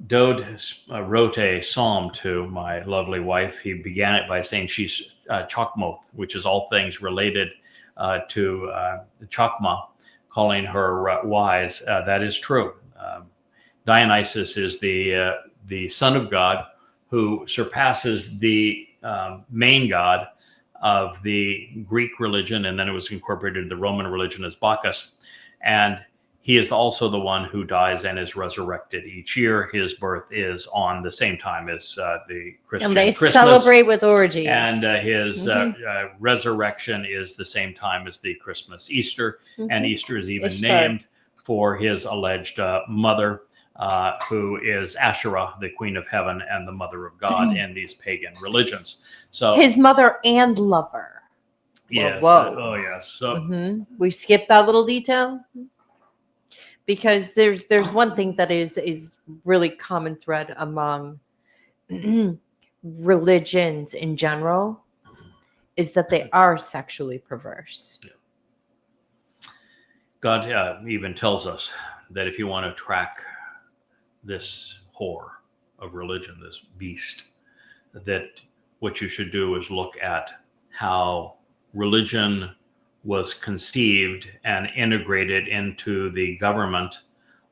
Speaker 1: Dode wrote a psalm to my lovely wife. He began it by saying she's Chokmoth, which is all things related to Chokmah, calling her wise. That is true. Dionysus is the son of God who surpasses the main god of the Greek religion, and then it was incorporated into the Roman religion as Bacchus. And he is also the one who dies and is resurrected each year. His birth is on the same time as the Christian
Speaker 2: And they
Speaker 1: Christmas.
Speaker 2: celebrate with orgies.
Speaker 1: And his resurrection is the same time as the Christmas Easter. And Easter is even named for his alleged mother, who is Asherah, the queen of heaven and the mother of God in these pagan religions. So
Speaker 2: his mother and lover.
Speaker 1: yes.
Speaker 2: Whoa.
Speaker 1: Oh, yes. So
Speaker 2: We skipped that little detail because there's one thing that is really common thread among religions in general is that they are sexually perverse.
Speaker 1: Yeah. God even tells us that if you want to track this whore of religion, this beast, that what you should do is look at how religion was conceived and integrated into the government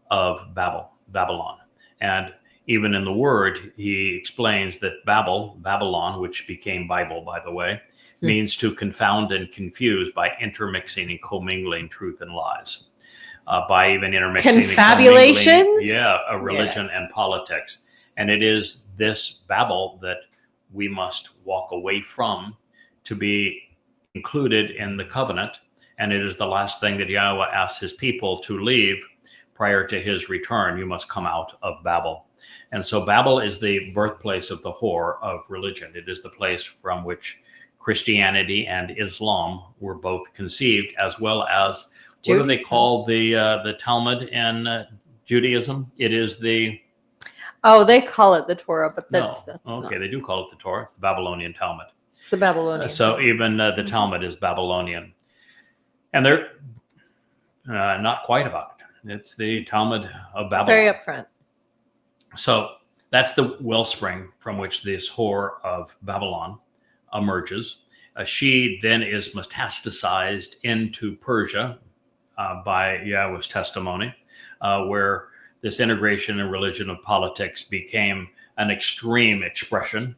Speaker 1: of Babylon. And even in the word, he explains that Babylon, which became Bible, by the way, means to confound and confuse by intermixing and commingling truth and lies. By even intermixing
Speaker 2: Confabulations?
Speaker 1: A religion and politics. And it is this Babel that we must walk away from to be included in the covenant. And it is the last thing that Yahweh asks his people to leave prior to his return. You must come out of Babel. And so Babel is the birthplace of the whore of religion. It is the place from which Christianity and Islam were both conceived, as well as what do they call the Talmud in Judaism? It is the...
Speaker 2: Oh, they call it the Torah, but that's
Speaker 1: okay,
Speaker 2: not.
Speaker 1: they do call it the Torah. It's the Babylonian Talmud.
Speaker 2: It's the Babylonian.
Speaker 1: So even the Talmud is Babylonian. And they're not quite about it. It's the Talmud of Babylon.
Speaker 2: Very upfront.
Speaker 1: So that's the wellspring from which this whore of Babylon emerges. She then is metastasized into Persia by Yahweh's testimony, where this integration in religion and politics became an extreme expression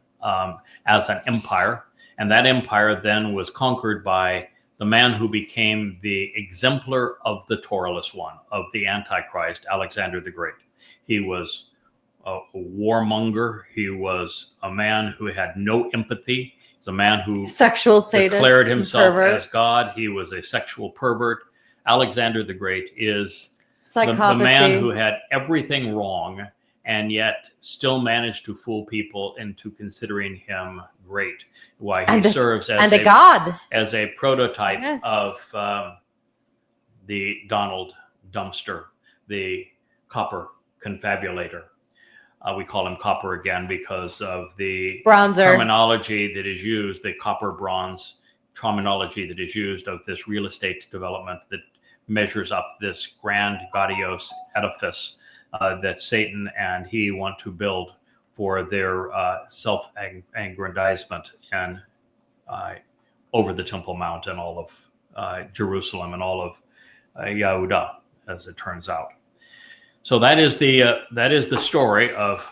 Speaker 1: as an empire. And that empire then was conquered by the man who became the exemplar of the Towrahless one, of the Antichrist, Alexander the Great. He was a warmonger. He was a man who had no empathy. He's a man who
Speaker 2: sexual sadist,
Speaker 1: declared himself
Speaker 2: pervert.
Speaker 1: as God. He was a sexual pervert. Alexander the Great is the man who had everything wrong and yet still managed to fool people into considering him great. Why he serves as
Speaker 2: a god,
Speaker 1: as a prototype of the Donald Dumpster, the copper confabulator. We call him copper again because of the terminology that is used, the copper bronze terminology that is used of this real estate development that measures up this grand gaudiose edifice that Satan and he want to build for their self-aggrandizement and over the Temple Mount and all of Jerusalem and all of Yehudah, as it turns out. So that is the story of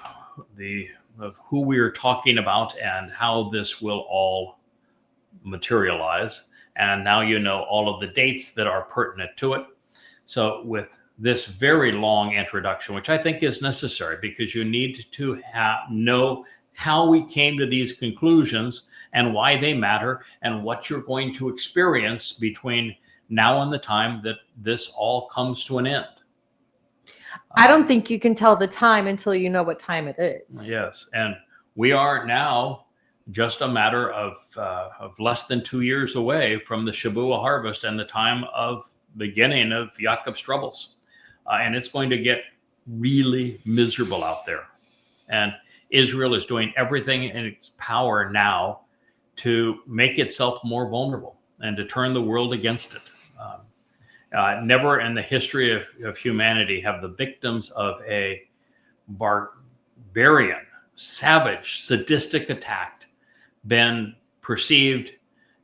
Speaker 1: who we are talking about and how this will all materialize. And now you know all of the dates that are pertinent to it. So with this very long introduction, which I think is necessary because you need to know how we came to these conclusions and why they matter and what you're going to experience between now and the time that this all comes to an end.
Speaker 2: I don't think you can tell the time until you know what time it is.
Speaker 1: Yes. And we are now just a matter of less than 2 years away from the Shabuah harvest and the time of beginning of Yaakov's troubles. And it's going to get really miserable out there. And Israel is doing everything in its power now to make itself more vulnerable and to turn the world against it. Never in the history of humanity have the victims of a barbarian, savage, sadistic attack been perceived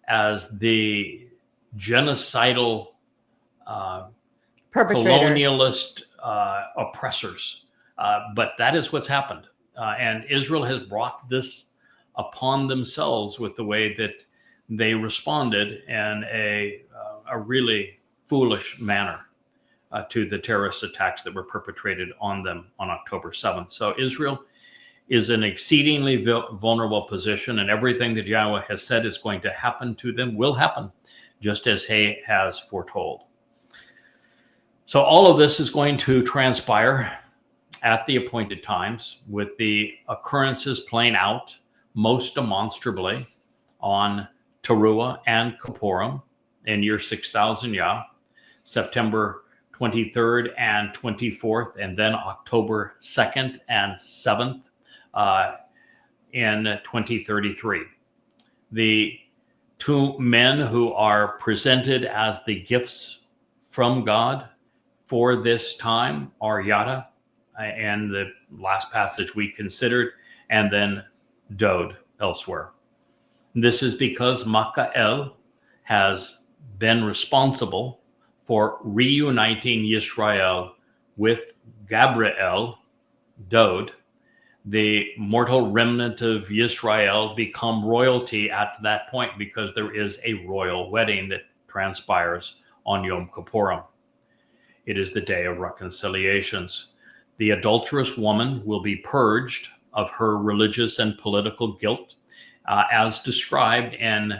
Speaker 1: as the genocidal, colonialist oppressors. But that is what's happened. And Israel has brought this upon themselves with the way that they responded in a really foolish manner to the terrorist attacks that were perpetrated on them on October 7th. So Israel is in an exceedingly vulnerable position, and everything that Yahweh has said is going to happen to them will happen, just as he has foretold. So all of this is going to transpire at the appointed times, with the occurrences playing out most demonstrably on Towrah and Kippurim in year 6000 Yah, September 23rd and 24th, and then October 2nd and 7th in 2033. The two men who are presented as the gifts from God for this time are Yada, and the last passage we considered, and then Dod elsewhere. This is because Michael has been responsible for reuniting Yisrael with Gabriel, Dod. The mortal remnant of Yisrael become royalty at that point because there is a royal wedding that transpires on Yom Kippurim. It is the day of reconciliations. The adulterous woman will be purged of her religious and political guilt, as described in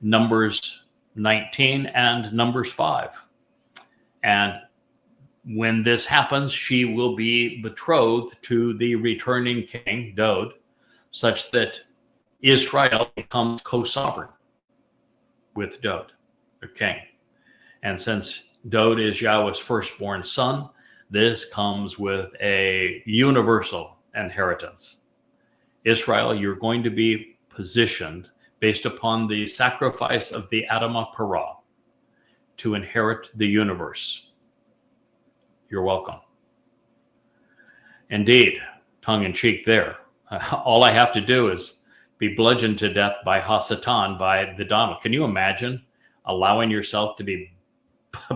Speaker 1: Numbers 19 and Numbers 5. And when this happens, she will be betrothed to the returning king, Dod, such that Israel becomes co-sovereign with Dod, the king. And since Dod is Yahweh's firstborn son, this comes with a universal inheritance. Israel, you're going to be positioned based upon the sacrifice of the Adamah Parah to inherit the universe. You're welcome. Indeed, tongue in cheek there. All I have to do is be bludgeoned to death by Hasatan, by the Dama. Can you imagine allowing yourself to be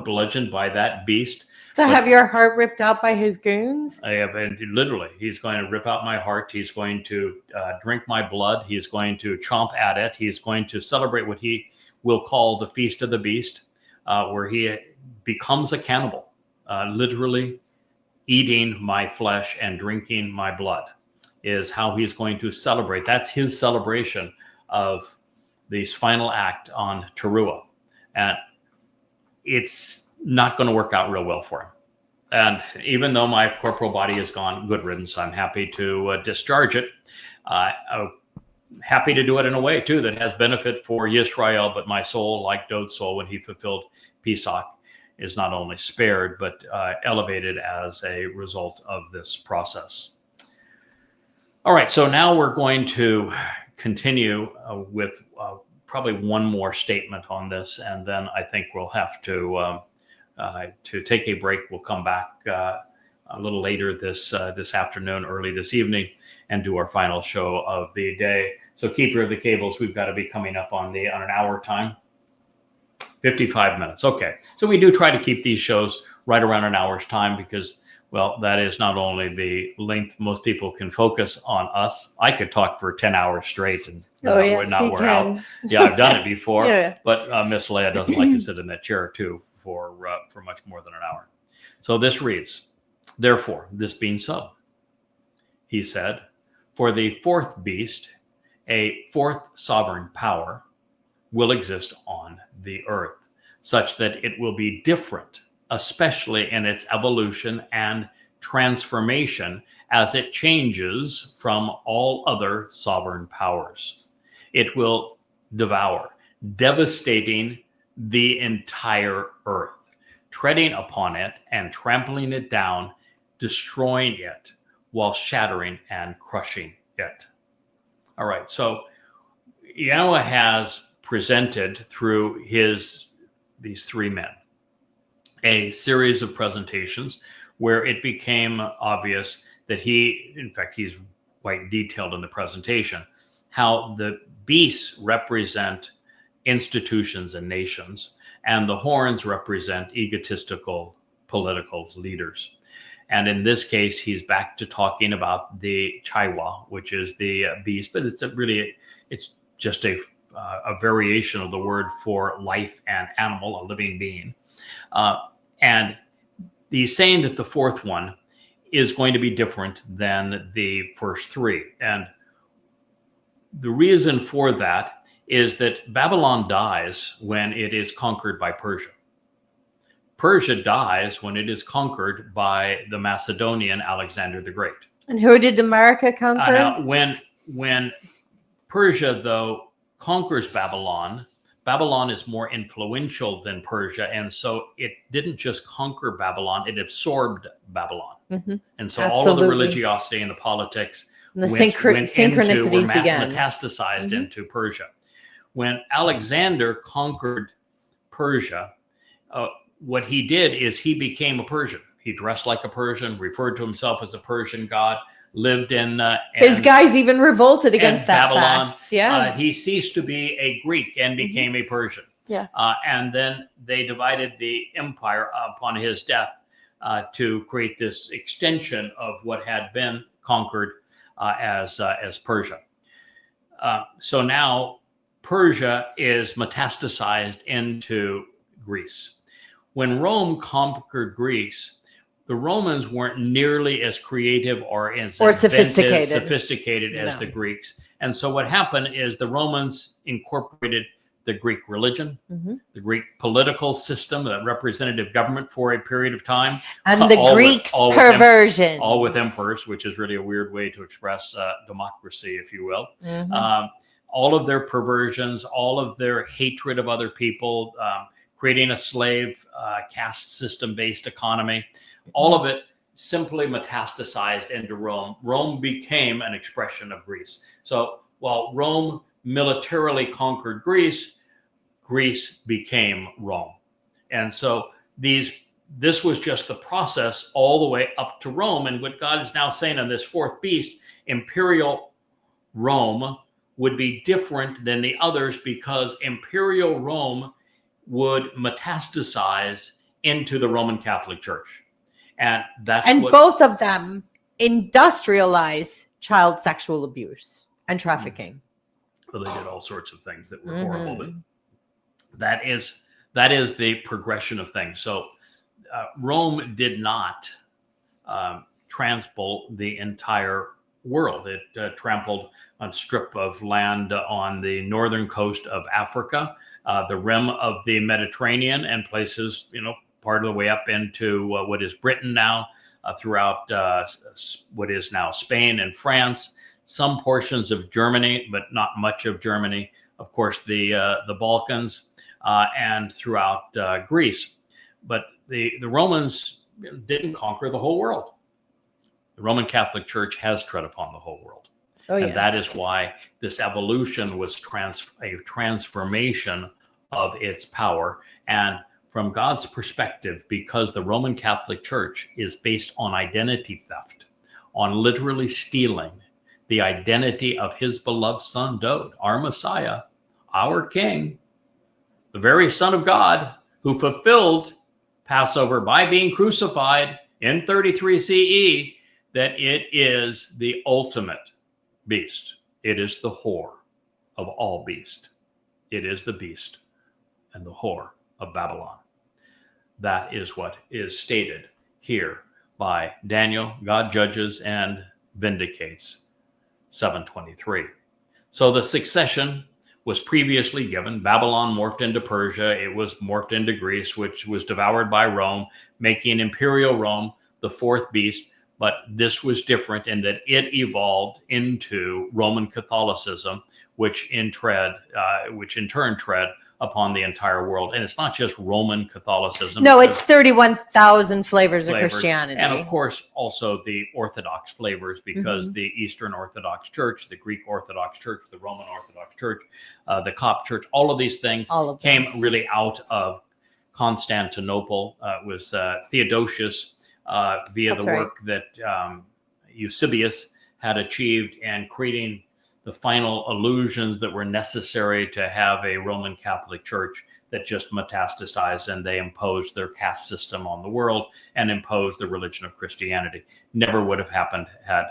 Speaker 1: bludgeoned by that beast?
Speaker 2: To have your heart ripped out by his goons?
Speaker 1: I have, and literally, he's going to rip out my heart. He's going to drink my blood. He's going to chomp at it. He's going to celebrate what he will call the Feast of the Beast, where he becomes a cannibal, literally eating my flesh and drinking my blood is how he's going to celebrate. That's his celebration of this final act on Towrah. And it's not going to work out real well for him. And even though my corporal body is gone, good riddance, I'm happy to discharge it. I'm happy to do it in a way, too, that has benefit for Yisrael, but my soul, like Dod's soul, when he fulfilled Pesach, is not only spared, but elevated as a result of this process. All right, so now we're going to continue with probably one more statement on this, and then I think we'll have to take a break. We'll come back a little later this afternoon, early this evening, and do our final show of the day. So keeper of the cables, we've got to be coming up on an hour time. 55 minutes. Okay. So we do try to keep these shows right around an hour's time because, well, that is not only the length most people can focus on us. I could talk for 10 hours straight and would not wear out. Yeah, I've done it before, but Miss Leah doesn't like to sit in that chair too for much more than an hour. So this reads, therefore, this being so, he said, for the fourth beast, a fourth sovereign power will exist on the earth, such that it will be different, especially in its evolution and transformation as it changes from all other sovereign powers. It will devour, devastating the entire earth, treading upon it and trampling it down, destroying it while shattering and crushing it. All right, so Yahowah has presented through these three men a series of presentations where it became obvious that he's quite detailed in the presentation, how the beasts represent institutions and nations, and the horns represent egotistical political leaders. And in this case, he's back to talking about the chaiwa, which is the beast, but it's just a variation of the word for life and animal, a living being. And he's saying that the fourth one is going to be different than the first three. And the reason for that is that Babylon dies when it is conquered by Persia. Persia dies when it is conquered by the Macedonian Alexander the Great.
Speaker 2: And who did America conquer?
Speaker 1: Now, when Persia, though, conquers Babylon, Babylon is more influential than Persia. And so it didn't just conquer Babylon, it absorbed Babylon.
Speaker 2: Mm-hmm.
Speaker 1: And so all of the religiosity and the politics
Speaker 2: and the synchronicities began.
Speaker 1: Metastasized
Speaker 2: Mm-hmm.
Speaker 1: into Persia. When Alexander conquered Persia, what he did is he became a Persian. He dressed like a Persian, referred to himself as a Persian god, lived in
Speaker 2: his guys even revolted against that
Speaker 1: Babylon.
Speaker 2: fact. Yeah,
Speaker 1: he ceased to be a Greek and became a Persian.
Speaker 2: Yes,
Speaker 1: and then they divided the empire upon his death to create this extension of what had been conquered as Persia. So now Persia is metastasized into Greece. When Rome conquered Greece, the Romans weren't nearly as creative or sophisticated as the Greeks. And so what happened is the Romans incorporated the Greek religion,
Speaker 2: mm-hmm.
Speaker 1: the Greek political system, the representative government for a period of time.
Speaker 2: And the Greeks' perversions.
Speaker 1: All with emperors, which is really a weird way to express democracy, if you will.
Speaker 2: Mm-hmm.
Speaker 1: All of their perversions, all of their hatred of other people, creating a slave caste system-based economy, all of it simply metastasized into Rome. Rome became an expression of Greece. So while Rome militarily conquered Greece, Greece became Rome. And so this was just the process all the way up to Rome. And what God is now saying on this fourth beast, imperial Rome would be different than the others because imperial Rome would metastasize into the Roman Catholic Church. And
Speaker 2: both of them industrialize child sexual abuse and trafficking.
Speaker 1: Well, they did all sorts of things that were
Speaker 2: mm-hmm.
Speaker 1: horrible. But that is the progression of things. So Rome did not trample the entire world. It trampled a strip of land on the northern coast of Africa, the rim of the Mediterranean, and places, part of the way up into what is Britain now, throughout what is now Spain and France, some portions of Germany, but not much of Germany. Of course, the Balkans, and throughout Greece. But the Romans didn't conquer the whole world. The Roman Catholic Church has tread upon the whole world.
Speaker 2: Oh, yes.
Speaker 1: And that is why this evolution was a transformation of its power. And from God's perspective, because the Roman Catholic Church is based on identity theft, on literally stealing the identity of his beloved son, Dode, our Messiah, our King, the very Son of God, who fulfilled Passover by being crucified in 33 CE, that it is the ultimate beast. It is the whore of all beasts. It is the beast and the whore of Babylon. That is what is stated here by Daniel. God judges and vindicates. 7:23. So the succession was previously given. Babylon morphed into Persia. It was morphed into Greece, which was devoured by Rome, making Imperial Rome the fourth beast. But this was different in that it evolved into Roman Catholicism, which in turn tread upon the entire world. And it's not just Roman Catholicism.
Speaker 2: No, it's 31,000 flavors of Christianity.
Speaker 1: And of course, also the Orthodox flavors, because the Eastern Orthodox Church, the Greek Orthodox Church, the Roman Orthodox Church, the Coptic Church, all of these things came really out of Constantinople. It was Theodosius via the work that Eusebius had achieved and creating the final illusions that were necessary to have a Roman Catholic Church that just metastasized, and they imposed their caste system on the world and imposed the religion of Christianity. Never would have happened had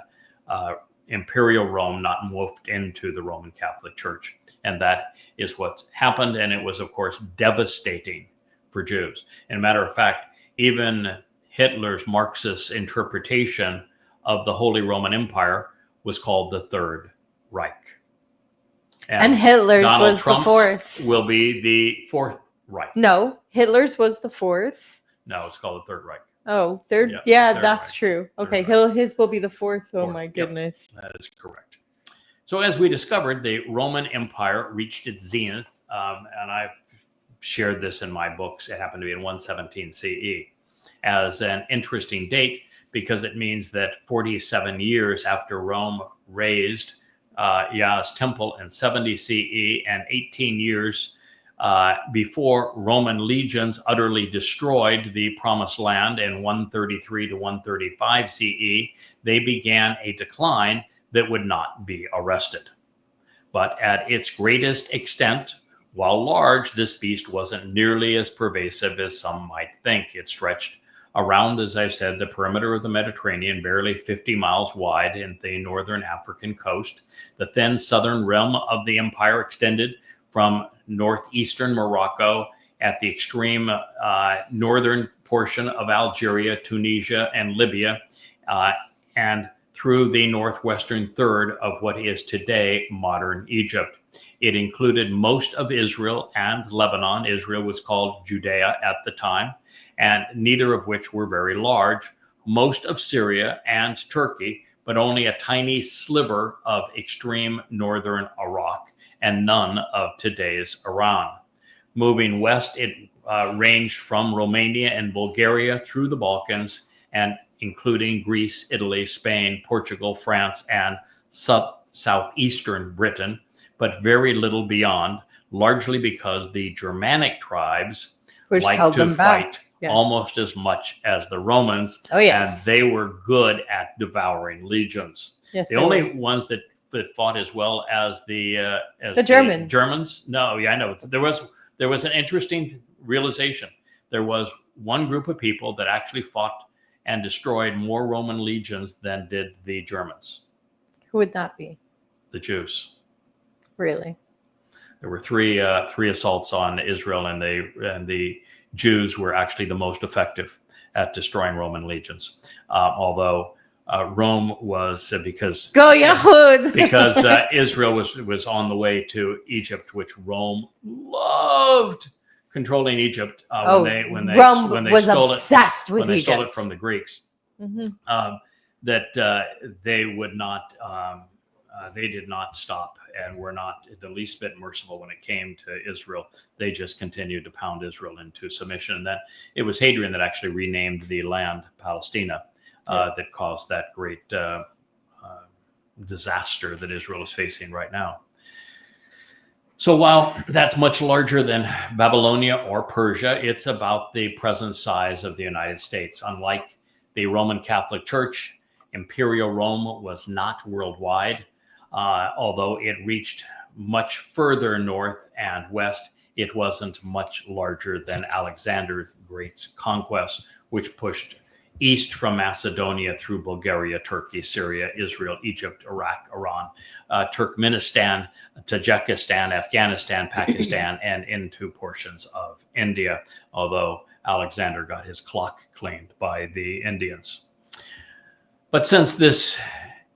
Speaker 1: Imperial Rome not morphed into the Roman Catholic Church. And that is what happened. And it was, of course, devastating for Jews. And a matter of fact, even Hitler's Marxist interpretation of the Holy Roman Empire was called the Third Reich.
Speaker 2: And Hitler's
Speaker 1: Donald
Speaker 2: was
Speaker 1: Trump's
Speaker 2: the fourth.
Speaker 1: Will be the Fourth Reich.
Speaker 2: No, Hitler's was the fourth.
Speaker 1: No, it's called the Third Reich.
Speaker 2: Oh, third.
Speaker 1: Yeah,
Speaker 2: Yeah,
Speaker 1: Third
Speaker 2: that's
Speaker 1: Reich.
Speaker 2: true. Okay,
Speaker 1: Third
Speaker 2: his will be the fourth. Oh
Speaker 1: Fourth.
Speaker 2: my
Speaker 1: Yep.
Speaker 2: goodness.
Speaker 1: That is correct. So as we discovered, the Roman Empire reached its zenith, and I've shared this in my books. It happened to be in 117 CE as an interesting date because it means that 47 years after Rome razed Yah's temple in 70 CE and 18 years before Roman legions utterly destroyed the Promised Land in 133 to 135 CE, they began a decline that would not be arrested. But at its greatest extent, while large, this beast wasn't nearly as pervasive as some might think. It stretched around, as I've said, the perimeter of the Mediterranean, barely 50 miles wide in the northern African coast. The thin southern rim of the empire extended from northeastern Morocco at the extreme northern portion of Algeria, Tunisia, and Libya, and through the northwestern third of what is today modern Egypt. It included most of Israel and Lebanon. Israel was called Judea at the time, and neither of which were very large. Most of Syria and Turkey, but only a tiny sliver of extreme northern Iraq, and none of today's Iran. Moving west, it ranged from Romania and Bulgaria through the Balkans, and including Greece, Italy, Spain, Portugal, France, and southeastern Britain, but very little beyond, largely because the Germanic tribes liked to fight almost as much as the Romans.
Speaker 2: Oh, yes.
Speaker 1: And they were good at devouring legions.
Speaker 2: Yes,
Speaker 1: the only ones that fought as well as the
Speaker 2: Germans.
Speaker 1: Germans? No, yeah, I know. There was an interesting realization. There was one group of people that actually fought and destroyed more Roman legions than did the Germans.
Speaker 2: Who would that be?
Speaker 1: The Jews.
Speaker 2: Really?
Speaker 1: There were three assaults on Israel, and the Jews were actually the most effective at destroying Roman legions. Although Rome was because
Speaker 2: go Yahud
Speaker 1: because Israel was on the way to Egypt, which Rome loved controlling Egypt when they
Speaker 2: was
Speaker 1: stole
Speaker 2: obsessed
Speaker 1: it
Speaker 2: with
Speaker 1: when they
Speaker 2: Egypt.
Speaker 1: stole it from the Greeks. That they would not. They did not stop and were not the least bit merciful when it came to Israel. They just continued to pound Israel into submission. And then it was Hadrian that actually renamed the land Palestina that caused that great disaster that Israel is facing right now. So while that's much larger than Babylonia or Persia, it's about the present size of the United States. Unlike the Roman Catholic Church, Imperial Rome was not worldwide. Although it reached much further north and west, it wasn't much larger than Alexander the Great's conquest, which pushed east from Macedonia through Bulgaria, Turkey, Syria, Israel, Egypt, Iraq, Iran, Turkmenistan, Tajikistan, Afghanistan, Pakistan, and into portions of India. Although Alexander got his clock claimed by the Indians. But since this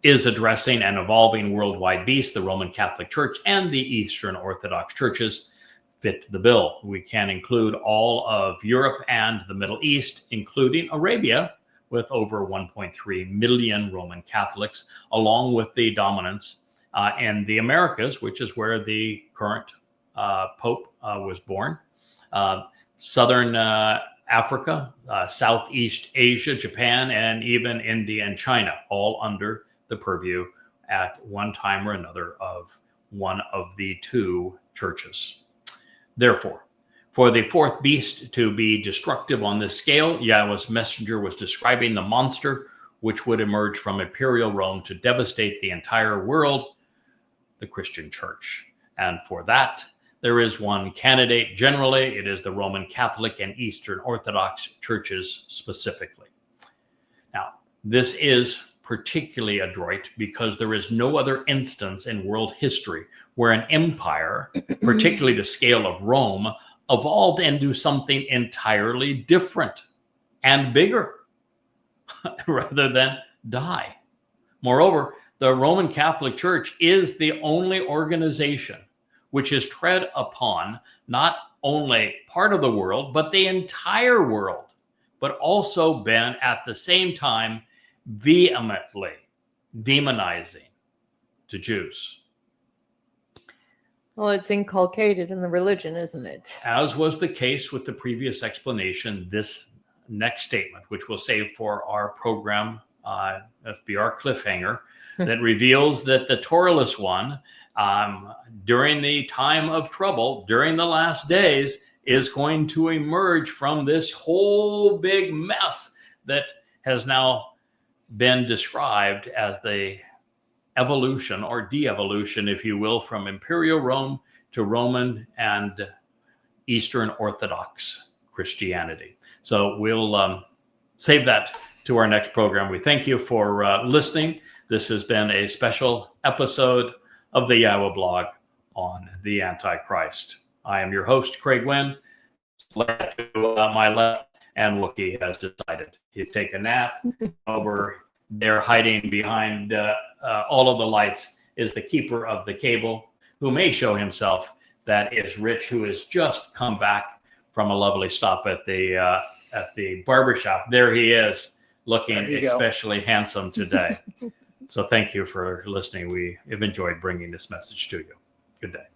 Speaker 1: is addressing an evolving worldwide beast, the Roman Catholic Church and the Eastern Orthodox churches fit the bill. We can include all of Europe and the Middle East, including Arabia, with over 1.3 million Roman Catholics, along with the dominance in the Americas, which is where the current Pope was born, Southern Africa, Southeast Asia, Japan, and even India and China, all under the purview at one time or another of one of the two churches. Therefore, for the fourth beast to be destructive on this scale, Yahweh's messenger was describing the monster which would emerge from imperial Rome to devastate the entire world, the Christian church. And for that, there is one candidate. Generally, it is the Roman Catholic and Eastern Orthodox churches specifically. Now, this is particularly adroit because there is no other instance in world history where an empire, particularly the scale of Rome, evolved into something entirely different and bigger rather than die. Moreover, the Roman Catholic Church is the only organization which has tread upon not only part of the world, but the entire world, but also been at the same time vehemently demonizing to Jews.
Speaker 2: Well, it's inculcated in the religion, isn't it?
Speaker 1: As was the case with the previous explanation, this next statement, which we'll save for our program, that'll be our cliffhanger, that reveals that the Towrahless one, during the time of trouble, during the last days, is going to emerge from this whole big mess that has now been described as the evolution or de-evolution, if you will, from Imperial Rome to Roman and Eastern Orthodox Christianity. So we'll save that to our next program. We thank you for listening. This has been a special episode of the YAHOWAH blog on the Antichrist. I am your host, Craig Winn. To my left, and Wookie has decided he'd take a nap. Over there, hiding behind all of the lights, is the keeper of the cable, who may show himself. That is Rich, who has just come back from a lovely stop at the barbershop. There he is, looking especially handsome today. So thank you for listening. We have enjoyed bringing this message to you. Good day.